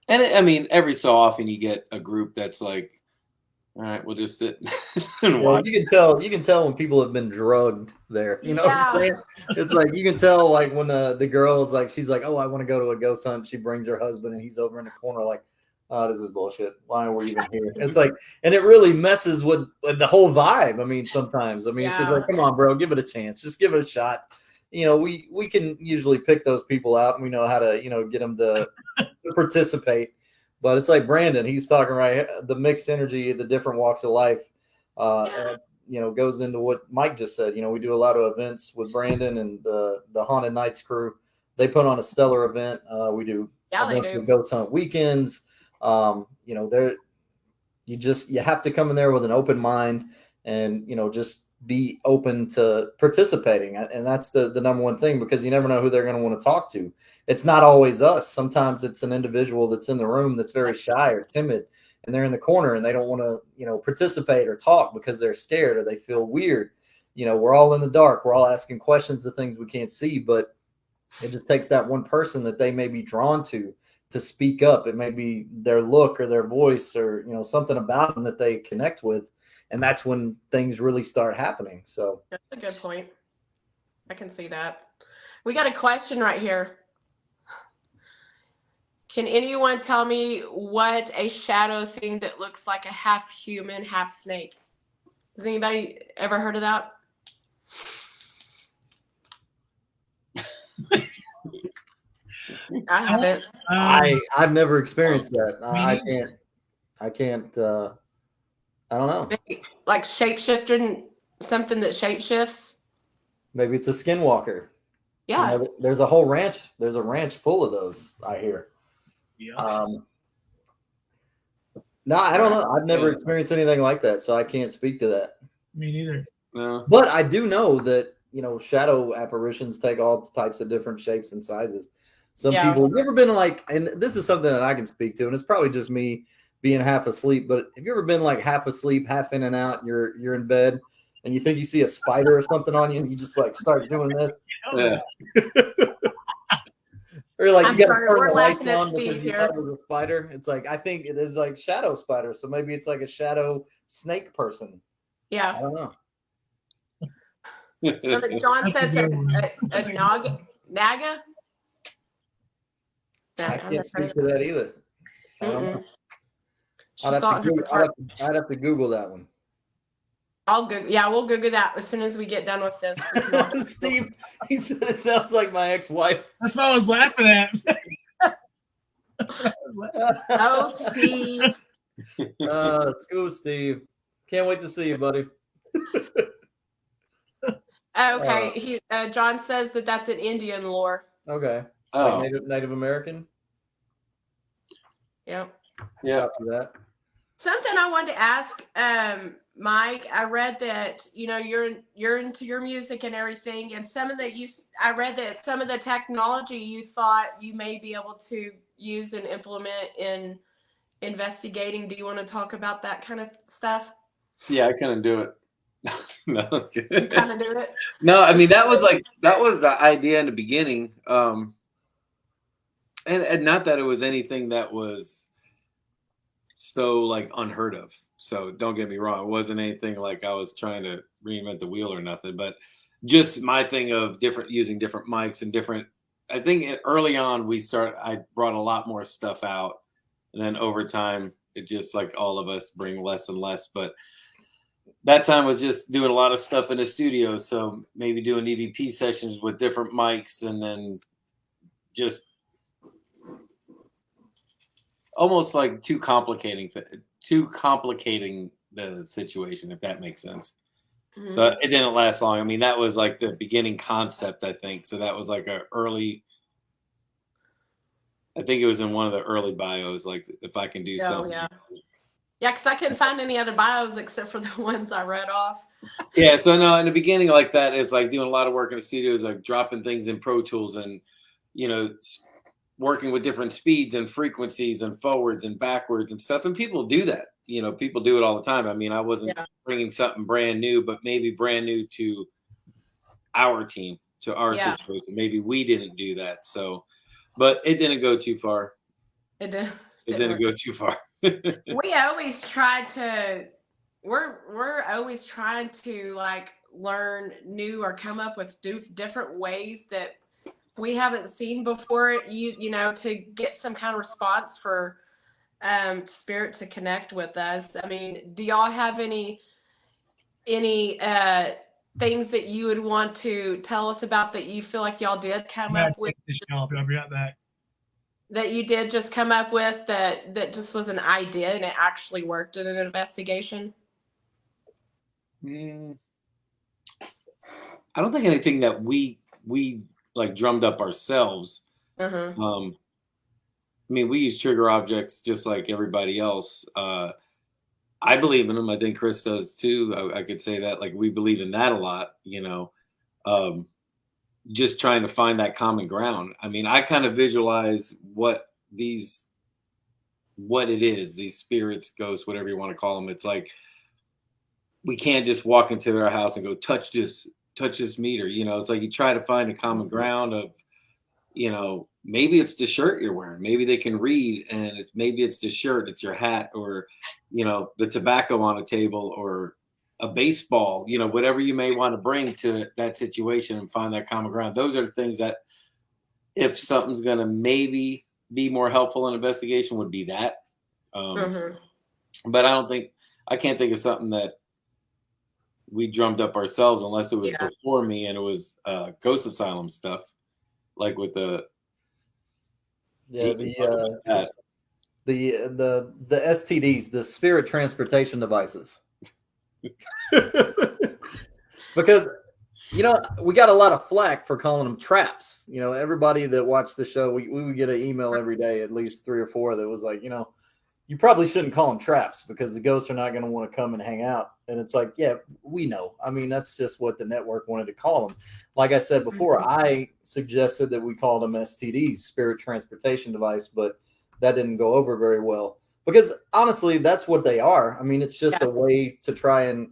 And every so often you get a group that's like, all right, we'll just sit and watch. You can tell when people have been drugged there. You know what I'm saying? It's like, you can tell, like, when the girl's like, she's like, oh, I want to go to a ghost hunt. She brings her husband and he's over in the corner like, oh, this is bullshit. Why are we even here? It's like, and it really messes with the whole vibe. I mean, sometimes, it's just like, come on, bro, give it a chance. Just give it a shot. We can usually pick those people out and we know how to, get them to participate. But it's like Brandon, he's talking right, the mixed energy, the different walks of life, goes into what Mike just said. We do a lot of events with Brandon and the Haunted Nights crew. They put on a stellar event. We do ghost hunt weekends. You have to come in there with an open mind and, just be open to participating. And that's the number one thing, because you never know who they're going to want to talk to. It's not always us. Sometimes it's an individual that's in the room that's very shy or timid, and they're in the corner and they don't want to, participate or talk because they're scared or they feel weird. We're all in the dark. We're all asking questions of things we can't see, but it just takes that one person that they may be drawn to speak up. It may be their look or their voice or, something about them that they connect with. And that's when things really start happening. So that's a good point. I can see that. We got a question right here. Can anyone tell me what a shadow thing that looks like a half human, half snake? Has anybody ever heard of that? I haven't. I've never experienced that. I can't I don't know. Maybe like shapeshifting, something that shapeshifts. Maybe it's a skinwalker. Yeah. You know, there's a whole ranch. There's a ranch full of those, I hear. Yeah. No, I don't know. I've never experienced anything like that, so I can't speak to that. Me neither. No. But I do know that, you know, shadow apparitions take all types of different shapes and sizes. Some people, have you ever been like, and this is something that I can speak to, and it's probably just me being half asleep, but have you ever been like half asleep, half in and out, and you're in bed, and you think you see a spider or something on you, and you just like start doing this? Yeah. Or like I'm you got to sorry, turn we're the lights laughing at on Steve because you here. thought it was a spider. It's like, I think it is like shadow spider, so maybe it's like a shadow snake person. I Yeah. don't know. So that John That's a says good one. a naga. I can't speak to that either. I don't know. I'd have to Google that one. I'll Google. Yeah, we'll Google that as soon as we get done with this. We can all- Steve, he said it sounds like my ex-wife. That's what I was laughing at. Oh, Steve. School Steve. Can't wait to see you, buddy. Okay. John says that that's an Indian lore. Okay. Oh. Like Native American? Yep. Yeah. After that. Something I wanted to ask, Mike. I read that you're into your music and everything, and I read that some of the technology you thought you may be able to use and implement in investigating. Do you want to talk about that kind of stuff? Yeah, I couldn't do it. No. You kind of do it. No, I mean that was the idea in the beginning. And not that it was anything that was so like unheard of. So don't get me wrong, it wasn't anything like I was trying to reinvent the wheel or nothing, but just my thing of using different mics and different. I think early on I brought a lot more stuff out, and then over time it just like all of us bring less and less. But that time was just doing a lot of stuff in the studio, so maybe doing EVP sessions with different mics, and then just almost like too complicating the situation, if that makes sense. Mm-hmm. So it didn't last long. I mean, that was like the beginning concept, I think. So that was like I think it was in one of the early bios, like if I can do something. Yeah. Yeah, because I couldn't find any other bios except for the ones I read off. Yeah, so no, in the beginning like that, it's like doing a lot of work in the studios, like dropping things in Pro Tools and, working with different speeds and frequencies and forwards and backwards and stuff. And people do that. People do it all the time. I mean, I wasn't bringing something brand new, but maybe brand new to our team, to our situation. Maybe we didn't do that. So, but it didn't go too far. It didn't. It didn't go too far. We always try to. We're always trying to like learn new or come up with different ways that we haven't seen before. To get some kind of response for spirit to connect with us. I mean, do y'all have any things that you would want to tell us about that you feel like y'all did come up with? I'll be right back. That you did just come up with that just was an idea and it actually worked in an investigation? I don't think anything that we like drummed up ourselves. I mean, we use trigger objects just like everybody else. I believe in them. I think Chris does too. I could say that, like, we believe in that a lot, just trying to find that common ground. I mean, I kind of visualize what it is, these spirits, ghosts, whatever you want to call them. It's like, we can't just walk into their house and go, touch this meter. It's like you try to find a common ground of, maybe it's the shirt you're wearing. Maybe they can read, and maybe it's the shirt, it's your hat, or, the tobacco on a table, or a baseball, whatever you may want to bring to that situation and find that common ground. Those are the things that, if something's going to maybe be more helpful in investigation, would be that. But I can't think of something that we drummed up ourselves, unless it was before me and it was Ghost Asylum stuff, like with the The STDs, the spirit transportation devices. Because we got a lot of flack for calling them traps. Everybody that watched the show, we would get an email every day, at least 3 or 4, that was like, you probably shouldn't call them traps because the ghosts are not going to want to come and hang out. And it's like, yeah, we know. I mean, that's just what the network wanted to call them. Like I said before, I suggested that we called them STDs, spirit transportation device, but that didn't go over very well because honestly, that's what they are. I mean, it's just a way to try and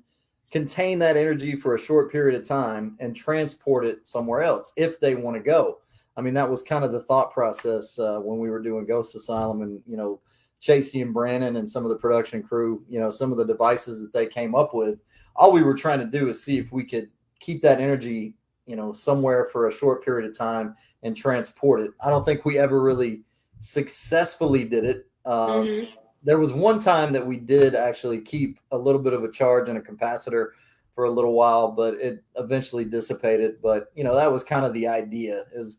contain that energy for a short period of time and transport it somewhere else if they want to go. I mean, that was kind of the thought process when we were doing Ghost Asylum, and Chasey and Brandon and some of the production crew, some of the devices that they came up with. All we were trying to do is see if we could keep that energy, somewhere for a short period of time and transport it. I don't think we ever really successfully did it. There was one time that we did actually keep a little bit of a charge and a capacitor for a little while, but it eventually dissipated. But, that was kind of the idea. It was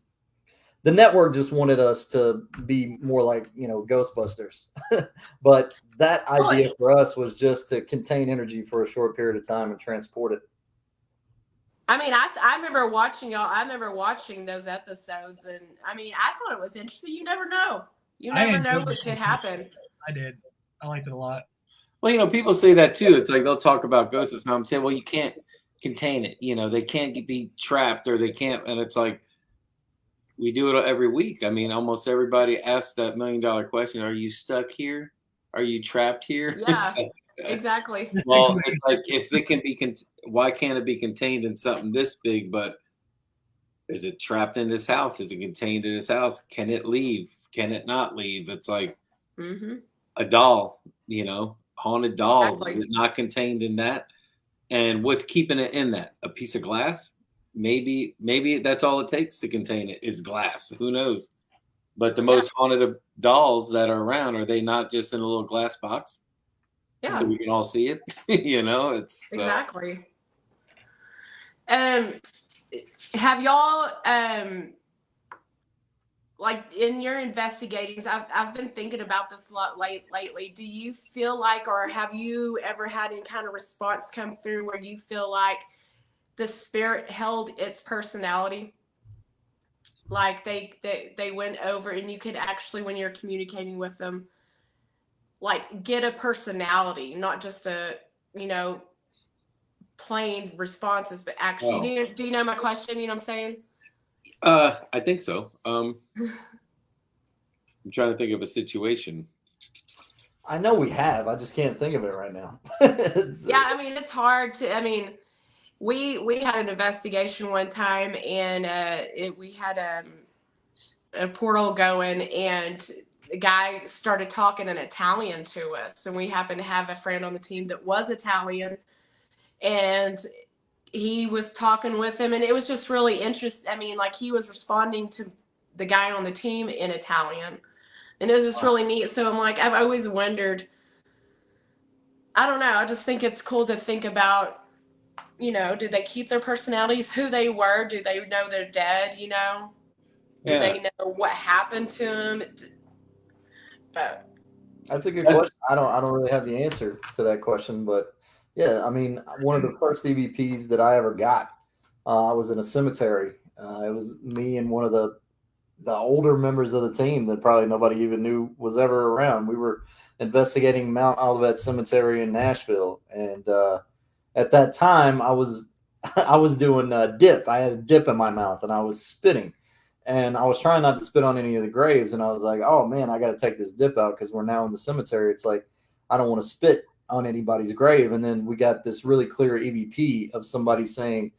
the network just wanted us to be more like, Ghostbusters. But that idea for us was just to contain energy for a short period of time and transport it. I mean, I remember watching y'all. I remember watching those episodes, and I mean, I thought it was interesting. You never know. You never know what could happen. I did. I liked it a lot. Well, people say that too. It's like they'll talk about ghosts and I'm saying, well, you can't contain it. They can't be trapped, or they can't. And it's like, we do it every week. I mean, almost everybody asks that $1 million question: are you stuck here? Are you trapped here? Yeah, exactly. Well, it's like, if it can be, why can't it be contained in something this big? But is it trapped in this house? Is it contained in this house? Can it leave? Can it not leave? It's like a doll, haunted dolls. Exactly. Is it not contained in that? And what's keeping it in that? A piece of glass? Maybe that's all it takes to contain it is glass. Who knows? But the most haunted of dolls that are around, are they not just in a little glass box? Yeah. So we can all see it. It's exactly. Have y'all like in your investigatings? I've been thinking about this a lot lately. Do you feel like, or have you ever had any kind of response come through where you feel like the spirit held its personality? Like they went over, and you could actually, when you're communicating with them, like get a personality, not just a plain responses, but actually, do you know my question? You know what I'm saying? I think so. I'm trying to think of a situation. I know we have. I just can't think of it right now. Yeah, I mean, it's hard to. I mean, we had an investigation one time, and we had a portal going, and the guy started talking in Italian to us, and we happened to have a friend on the team that was Italian, and he was talking with him, and it was just really interesting. I mean, like, he was responding to the guy on the team in Italian, and it was just really neat. So I'm like, I've always wondered, I don't know, I just think it's cool to think about, did they keep their personalities, who they were? Do they know they're dead? Do they know what happened to them? But that's a good question. I don't really have the answer to that question, but yeah, I mean, one of the first EVPs that I ever got, I was in a cemetery. It was me and one of the older members of the team that probably nobody even knew was ever around. We were investigating Mount Olivet Cemetery in Nashville, and at that time, I was doing a dip. I had a dip in my mouth, and I was spitting. And I was trying not to spit on any of the graves. And I was like, oh, man, I got to take this dip out because we're now in the cemetery. It's like, I don't want to spit on anybody's grave. And then we got this really clear EVP of somebody saying,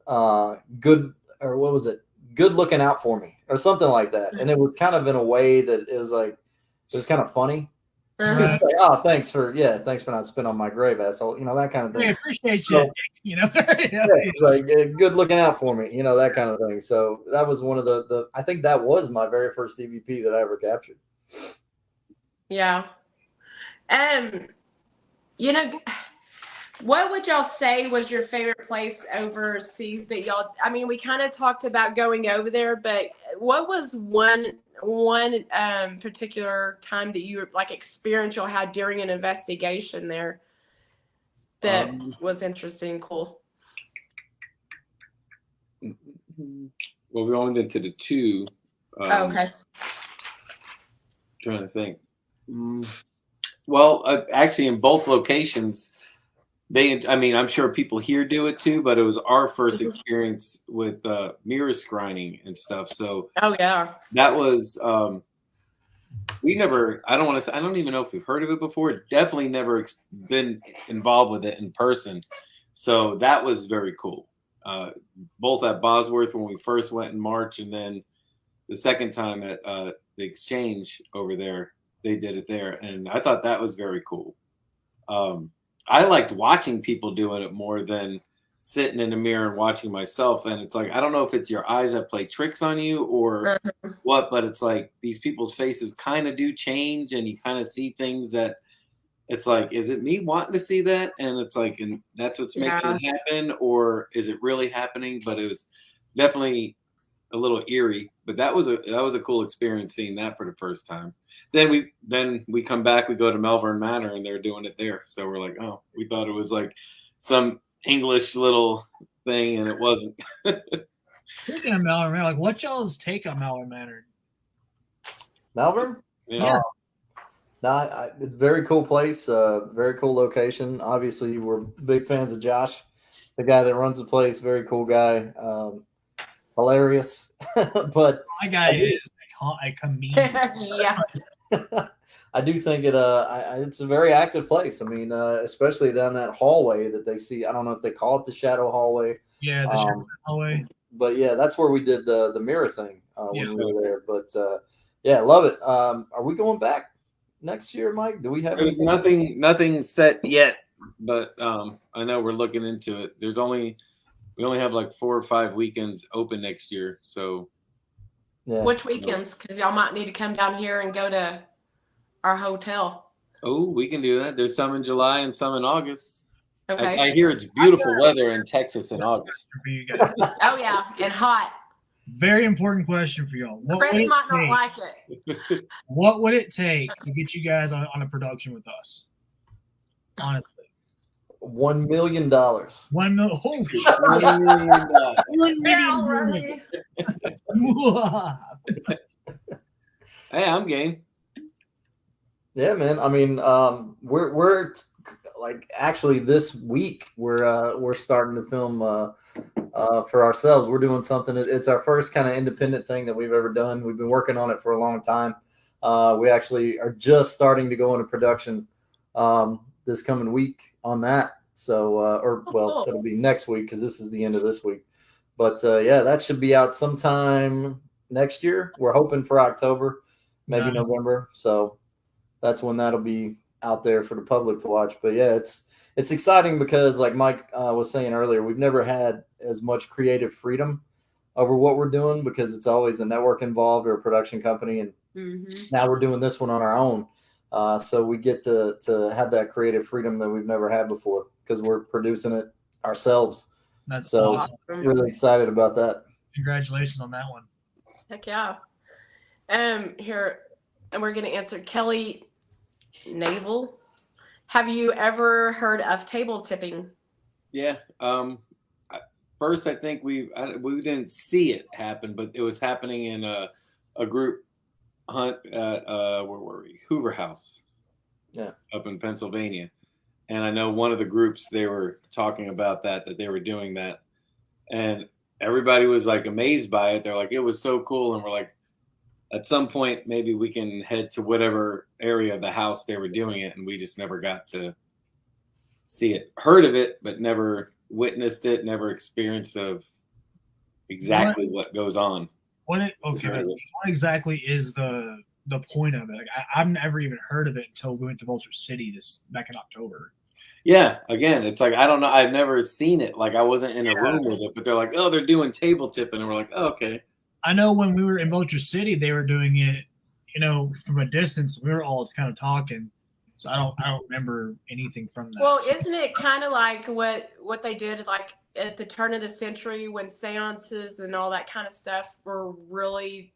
good, or what was it? Good looking out for me, or something like that. And it was kind of in a way that it was kind of funny. Like, oh, thanks for not spitting on my grave, asshole. That kind of thing. I appreciate you. Like, good looking out for me. That kind of thing. So that was one of the. I think that was my very first EVP that I ever captured. Yeah. What would y'all say was your favorite place overseas that y'all? I mean, we kind of talked about going over there, but what was one one particular time that you like experiential had during an investigation there that was interesting and cool? Well, we only been to the two. Okay. Trying to think. Well, actually, in both locations, I mean, I'm sure people here do it too, but it was our first experience with mirror scrying and stuff. So, oh yeah, that was we never. I don't want to say. I don't even know if we've heard of it before. Definitely never been involved with it in person. So that was very cool. Both at Bosworth when we first went in March, and then the second time at the exchange over there, they did it there, and I thought that was very cool. I liked watching people doing it more than sitting in the mirror and watching myself. And it's like, I don't know if it's your eyes that play tricks on you or what, but it's like these people's faces kind of do change, and you kind of see things that it's like, is it me wanting to see that? And it's like, and that's what's making it happen, or is it really happening? But it was definitely a little eerie, but that was a cool experience seeing that for the first time. Then we come back, we go to Melbourne Manor, and they're doing it there. So we're like, oh, we thought it was like some English little thing, and it wasn't. Speaking of Malvern Manor, like, what y'all's take on Malvern Manor? Malvern? Yeah. It's a very cool place, very cool location. Obviously, we're big fans of Josh, the guy that runs the place. Very cool guy, hilarious. But my guy is a comedian. yeah. I do think it's a very active place. I mean, especially down that hallway that they see. I don't know if they call it the shadow hallway. Yeah, the shadow hallway. But yeah, that's where we did the mirror thing when we were there. But yeah, love it. Are we going back next year, Mike? Do we have? There's nothing set yet, but I know we're looking into it. We only have like 4 or 5 weekends open next year, so. Yeah. Which weekends? Because y'all might need to come down here and go to our hotel. Oh, we can do that. There's some in July and some in August. Okay. I hear it's beautiful weather in Texas in August. For you guys. Oh yeah, and hot. Very important question for y'all. Chris might not like it. What would it take to get you guys on a production with us? Honestly. $1 million. 1 million. Oh, $1 million. Hey, I'm game. Yeah, man. I mean, we're like actually this week we're starting to film for ourselves. We're doing something. It's our first kind of independent thing that we've ever done. We've been working on it for a long time. We actually are just starting to go into production this coming week on that. So, it'll be next week because this is the end of this week. But yeah, that should be out sometime next year. We're hoping for October, maybe November. So that's when that'll be out there for the public to watch. But yeah, it's exciting because like Mike was saying earlier, we've never had as much creative freedom over what we're doing because it's always a network involved or a production company. And now we're doing this one on our own. So we get to have that creative freedom that we've never had before because we're producing it ourselves. That's so awesome. Really excited about that. Congratulations on that one. Heck yeah. Here, and we're going to answer Kelly Naval. Have you ever heard of table tipping? Yeah. First, I think we didn't see it happen, but it was happening in a group hunt at where were we? Hoover House. Yeah. Up in Pennsylvania. And I know one of the groups, they were talking about that they were doing that. And everybody was like amazed by it. They're like, it was so cool. And we're like, at some point, maybe we can head to whatever area of the house they were doing it. And we just never got to see it. Heard of it, but never witnessed it, never experienced of exactly what goes on. What exactly is the point of it? Like, I've never even heard of it until we went to Vulture City back in October. Yeah, again, it's like I don't know. I've never seen it. Like I wasn't in a room with it, but they're like, oh, they're doing table tipping, and we're like, oh, okay. I know when we were in Vulture City, they were doing it, from a distance. We were all kind of talking, so I don't remember anything from that. Well, isn't it kind of like what they did like at the turn of the century when seances and all that kind of stuff were really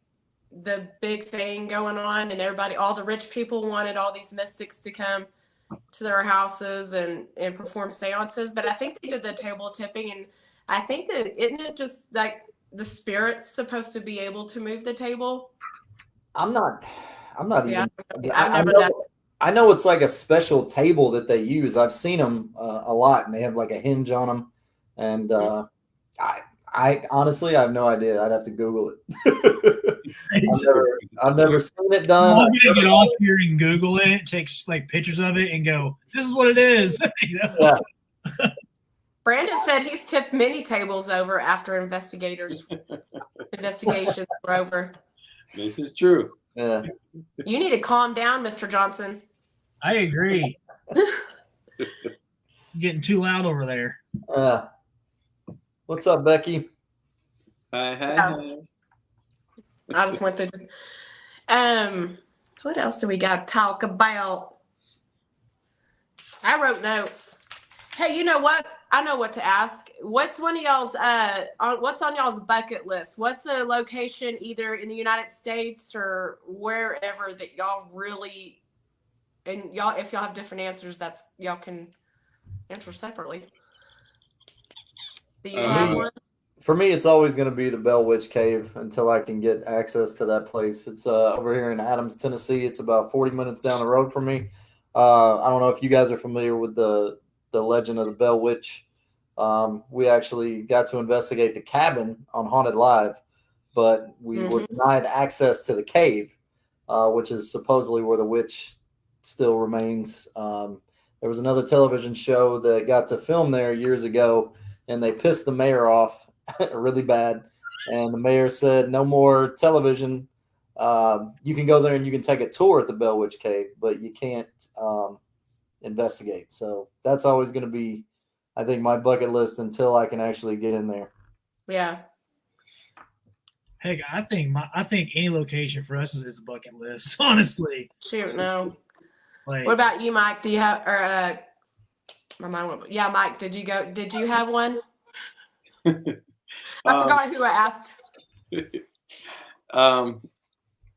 the big thing going on, and everybody, all the rich people wanted all these mystics to come to their houses and perform seances. But I think they did the table tipping, and I think that isn't it just like the spirit's supposed to be able to move the table? I'm not Yeah, even. I've never done. I know it's like a special table that they use. I've seen them a lot, and they have like a hinge on them. And I honestly, I have no idea. I'd have to Google it. I've never seen it done. I'm gonna get off here and Google it, take like pictures of it, and go, "This is what it is." You know? Yeah. Brandon said he's tipped many tables over after investigations were over. This is true. Yeah. You need to calm down, Mr. Johnson. I agree. Getting too loud over there. What's up, Becky? Hi. I just went through. What else do we got to talk about? I wrote notes. Hey, you know what? I know what to ask. What's one of y'all's what's on y'all's bucket list? What's a location either in the United States or wherever that y'all really, and y'all, if y'all have different answers, that's y'all can answer separately. Do you have one? For me, it's always going to be the Bell Witch Cave until I can get access to that place. It's over here in Adams, Tennessee. It's about 40 minutes down the road from me. I don't know if you guys are familiar with the legend of the Bell Witch. We actually got to investigate the cabin on Haunted Live, but we were denied access to the cave, which is supposedly where the witch still remains. There was another television show that got to film there years ago, and they pissed the mayor off really bad. And the mayor said, no more television. You can go there and you can take a tour at the Bell Witch Cave, but you can't investigate. So that's always going to be, I think, my bucket list until I can actually get in there. Yeah. Heck, I think any location for us is a bucket list. Honestly. Shoot, no. Like, what about you, Mike? Do you have or my mind went, yeah, Mike, did you have one? I forgot who I asked.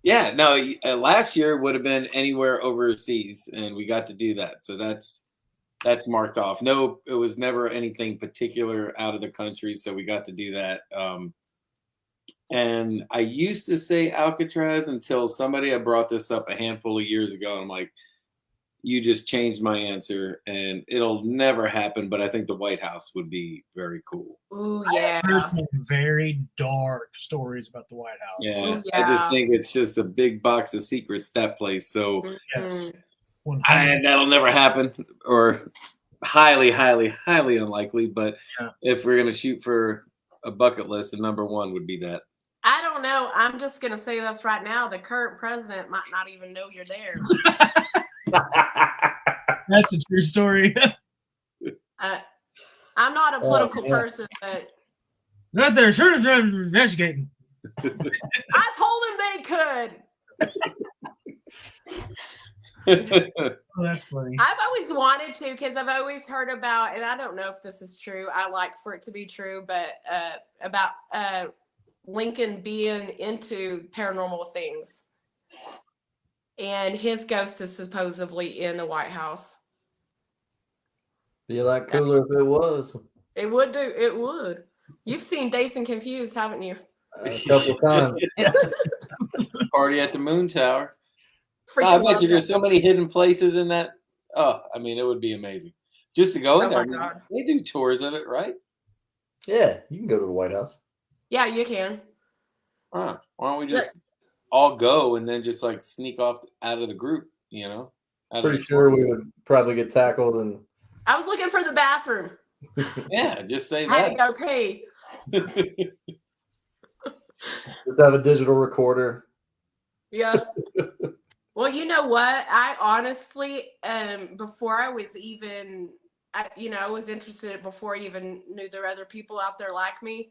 Yeah, no, last year would have been anywhere overseas, and we got to do that. So that's marked off. No, it was never anything particular out of the country, so we got to do that. And I used to say Alcatraz until somebody had brought this up a handful of years ago, and I'm like, you just changed my answer, and it'll never happen. But I think the White House would be very cool. Ooh, yeah. I heard some very dark stories about the White House. Yeah, Ooh, I just think it's just a big box of secrets, that place. So Yes, that'll never happen, or highly, highly, highly unlikely. But if we're gonna shoot for a bucket list, the number one would be that. I don't know. I'm just gonna say this right now. The current president might not even know you're there. That's a true story. I'm not a political person, but Not there, sure investigating. I told him they could. Oh, that's funny. I've always wanted to, because I've always heard about, and I don't know if this is true. I like for it to be true, but about Lincoln being into paranormal things. And his ghost is supposedly in the White House. Be a lot cooler if it was. It would do. It would. You've seen Dazed and Confused, haven't you? A couple of times. Party at the Moon Tower. I bet you there's so many hidden places in that. Oh, I mean, it would be amazing just to go in there. They do tours of it, right? Yeah, you can go to the White House. Yeah, you can. Why don't we just all go and then just like sneak off out of the group? You know, pretty sure we would probably get tackled. And I was looking for the bathroom. Yeah, just say I that. had to go pee. Just have a digital recorder. Yeah. Well, you know what? I honestly, before I was even, I was interested before I even knew there were other people out there like me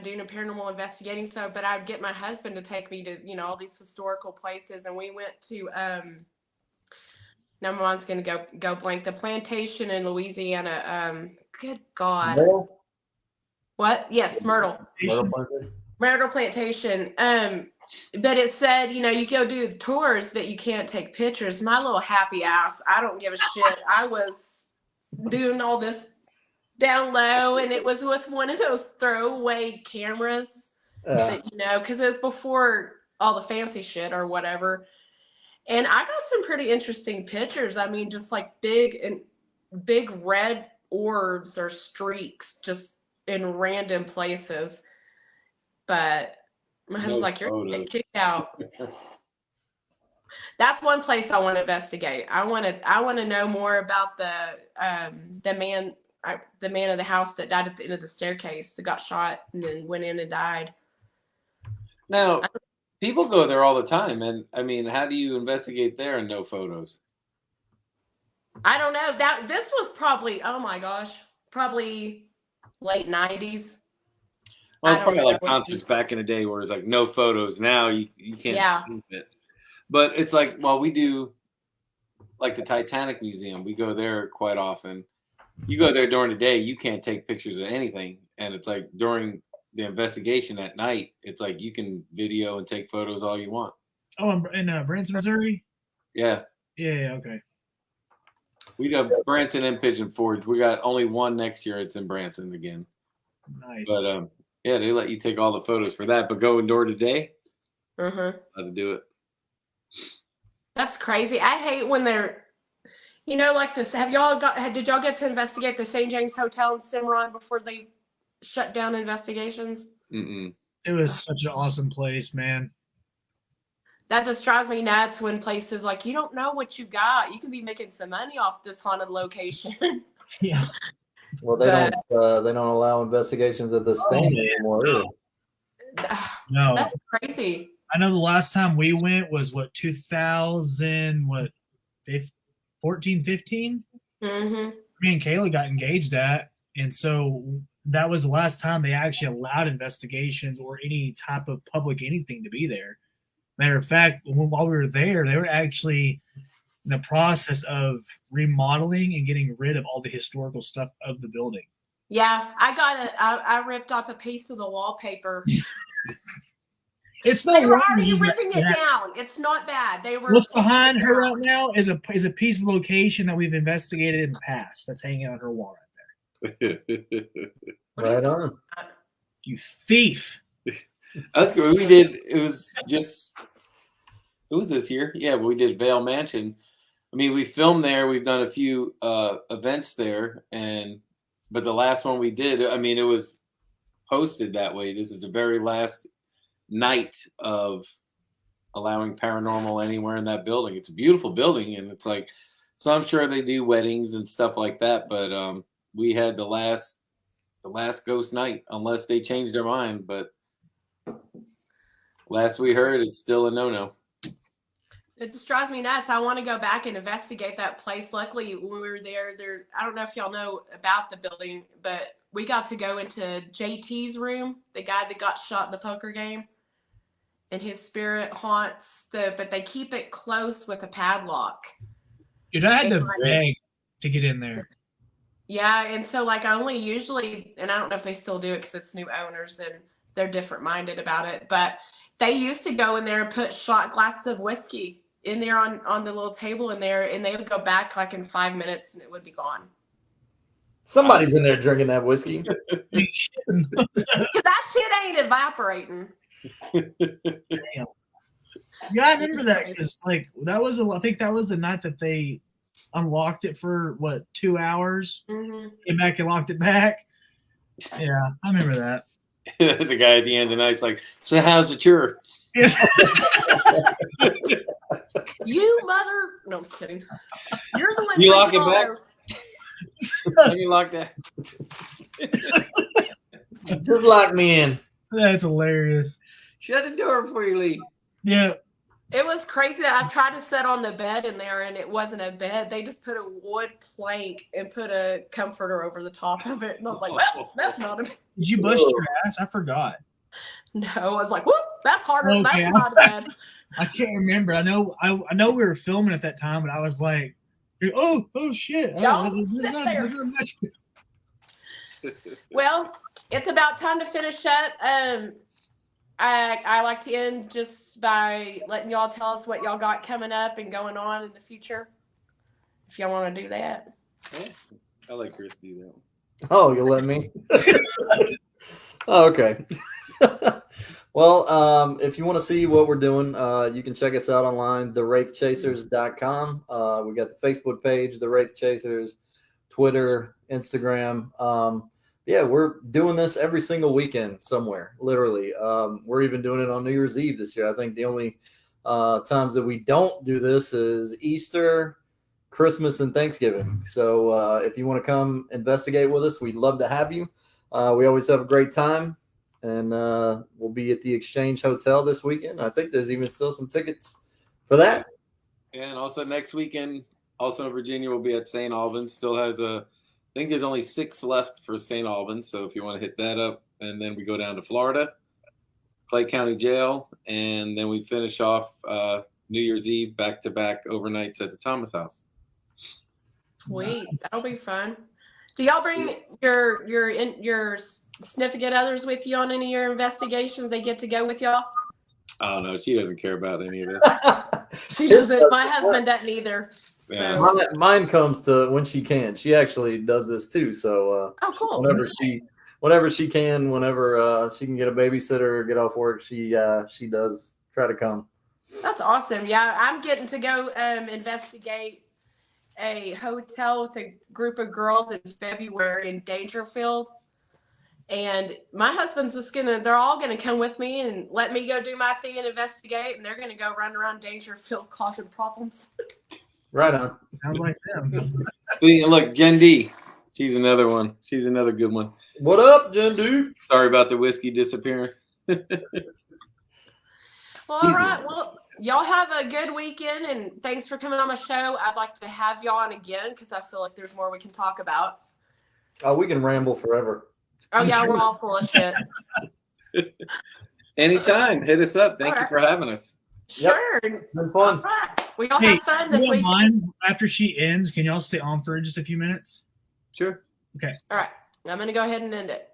doing a paranormal investigating. So, but I'd get my husband to take me to, all these historical places. And we went to, now my mom's going to go blank, the plantation in Louisiana. Good God. Myrtle? What? Yes, Myrtle. Myrtle Plantation. Myrtle Plantation. but it said, you know, you go do the tours, but you can't take pictures. My little happy ass, I don't give a shit. I was doing all this down low, and it was with one of those throwaway cameras that, you know, because it was before all the fancy shit or whatever. And I got some pretty interesting pictures. I mean, just like big red orbs or streaks just in random places. But my husband's like, you're gonna get kicked out. That's one place I want to investigate. I want to know more about the man of the house that died at the end of the staircase, that got shot and then went in and died. Now, people go there all the time, and I mean, how do you investigate there and no photos? I don't know. This was probably, oh my gosh, probably late 90s. Well, it's probably like concerts back in the day where it's like no photos. Now you can't see it. But it's like, well, we do like the Titanic Museum. We go there quite often. You go there during the day, you can't take pictures of anything. And it's like during the investigation at night, it's like you can video and take photos all you want. Oh, in Branson, Missouri? Yeah. Yeah, okay. We got Branson and Pigeon Forge. We got only one next year. It's in Branson again. Nice. But yeah, they let you take all the photos for that. But going door to day, how to do it. That's crazy. I hate when they're, you know, like this. Did y'all get to investigate the St. James Hotel in Cimarron before they shut down investigations? Mm-mm. It was such an awesome place, man. That just drives me nuts when places like, you don't know what you got. You can be making some money off this haunted location. Yeah. Well, they don't allow investigations at the stand anymore. No, that's crazy. I know the last time we went was 2014, 15? Mm-hmm. Me and Kayla got engaged at, and so that was the last time they actually allowed investigations or any type of public anything to be there. Matter of fact, while we were there, they were actually in the process of remodeling and getting rid of all the historical stuff of the building. Yeah, I ripped off a piece of the wallpaper. It's not. They were already ripping it down. It's not bad. They were. What's behind her right now is a piece of location that we've investigated in the past. That's hanging on her wall right there. Right on. You thief. That's good. We did. It was this year. Yeah, we did Vale Mansion. I mean, we filmed there. We've done a few events there, but the last one we did, I mean, it was posted that way. This is the very last night of allowing paranormal anywhere in that building. It's a beautiful building, and it's like, so I'm sure they do weddings and stuff like that. But we had the last ghost night, unless they changed their mind. But last we heard, it's still a no-no. It just drives me nuts. I want to go back and investigate that place. Luckily, when we were there, I don't know if y'all know about the building, but we got to go into JT's room, the guy that got shot in the poker game, and his spirit haunts but they keep it closed with a padlock. Dude, I had to beg to get in there. Yeah, and so like I only usually, and I don't know if they still do it because it's new owners and they're different minded about it, but they used to go in there and put shot glasses of whiskey in there on the little table in there, and they would go back like in 5 minutes and it would be gone. Somebody's in there drinking that whiskey. That shit ain't evaporating. Damn. Yeah, I remember that because like I think that was the night that they unlocked it for 2 hours. Mm-hmm. Came back and locked it back. Yeah, I remember that. There's a guy at the end of the night. It's like, so how's the tour? Yes. You mother! No, I'm just kidding. You're the one. You lock it back. Let me lock that. Just lock me in. That's hilarious. Shut the door before you leave. Yeah. It was crazy that I tried to sit on the bed in there and it wasn't a bed. They just put a wood plank and put a comforter over the top of it. And I was like, well, that's not a bed. Did you bust your ass? I forgot. No, I was like, whoop, that's harder. Okay. That's not a bed. I can't remember. I know we were filming at that time, but I was like, oh shit. This is much. Well, it's about time to finish up. I like to end just by letting y'all tell us what y'all got coming up and going on in the future. If y'all want to do that. Yeah, I like Chris to do that one. Oh, you'll let me? Oh, okay. Well, if you want to see what we're doing, you can check us out online, thewraithchasers.com. We got the Facebook page, The Wraith Chasers, Twitter, Instagram. Yeah, we're doing this every single weekend somewhere, literally. We're even doing it on New Year's Eve this year. I think the only times that we don't do this is Easter, Christmas, and Thanksgiving. So if you want to come investigate with us, we'd love to have you. We always have a great time, and we'll be at the Exchange Hotel this weekend. I think there's even still some tickets for that. Yeah, and also next weekend, also in Virginia, we'll be at St. Albans. Still has I think there's only 6 left for St. Albans, so if you want to hit that up, and then we go down to Florida, Clay County Jail, and then we finish off New Year's Eve back-to-back overnights at the Thomas House. Sweet, that'll be fun. Do y'all bring your significant others with you on any of your investigations? They get to go with y'all? Oh no, she doesn't care about any of this. She doesn't. My husband doesn't either. Yeah. So. Mine comes to when she can. She actually does this too. So Oh, cool. whenever she can, whenever she can get a babysitter or get off work, she does try to come. That's awesome. Yeah, I'm getting to go investigate a hotel with a group of girls in February in Dangerfield. And my husband's just they're all gonna come with me and let me go do my thing and investigate, and they're gonna go run around Dangerfield causing problems. Right on. Sounds like them. See, and look, Jen D. She's another one. She's another good one. What up, Jen Dude? Sorry about the whiskey disappearing. Well, all right. Well, y'all have a good weekend, and thanks for coming on my show. I'd like to have y'all on again because I feel like there's more we can talk about. Oh, we can ramble forever. Oh, yeah, we're all full of shit. Anytime. Hit us up. Thank All you right. for having us. Sure. Been fun. All right. We all Hey, have fun this you don't weekend. mind, after she ends, can y'all stay on for just a few minutes? Sure. All right. I'm going to go ahead and end it.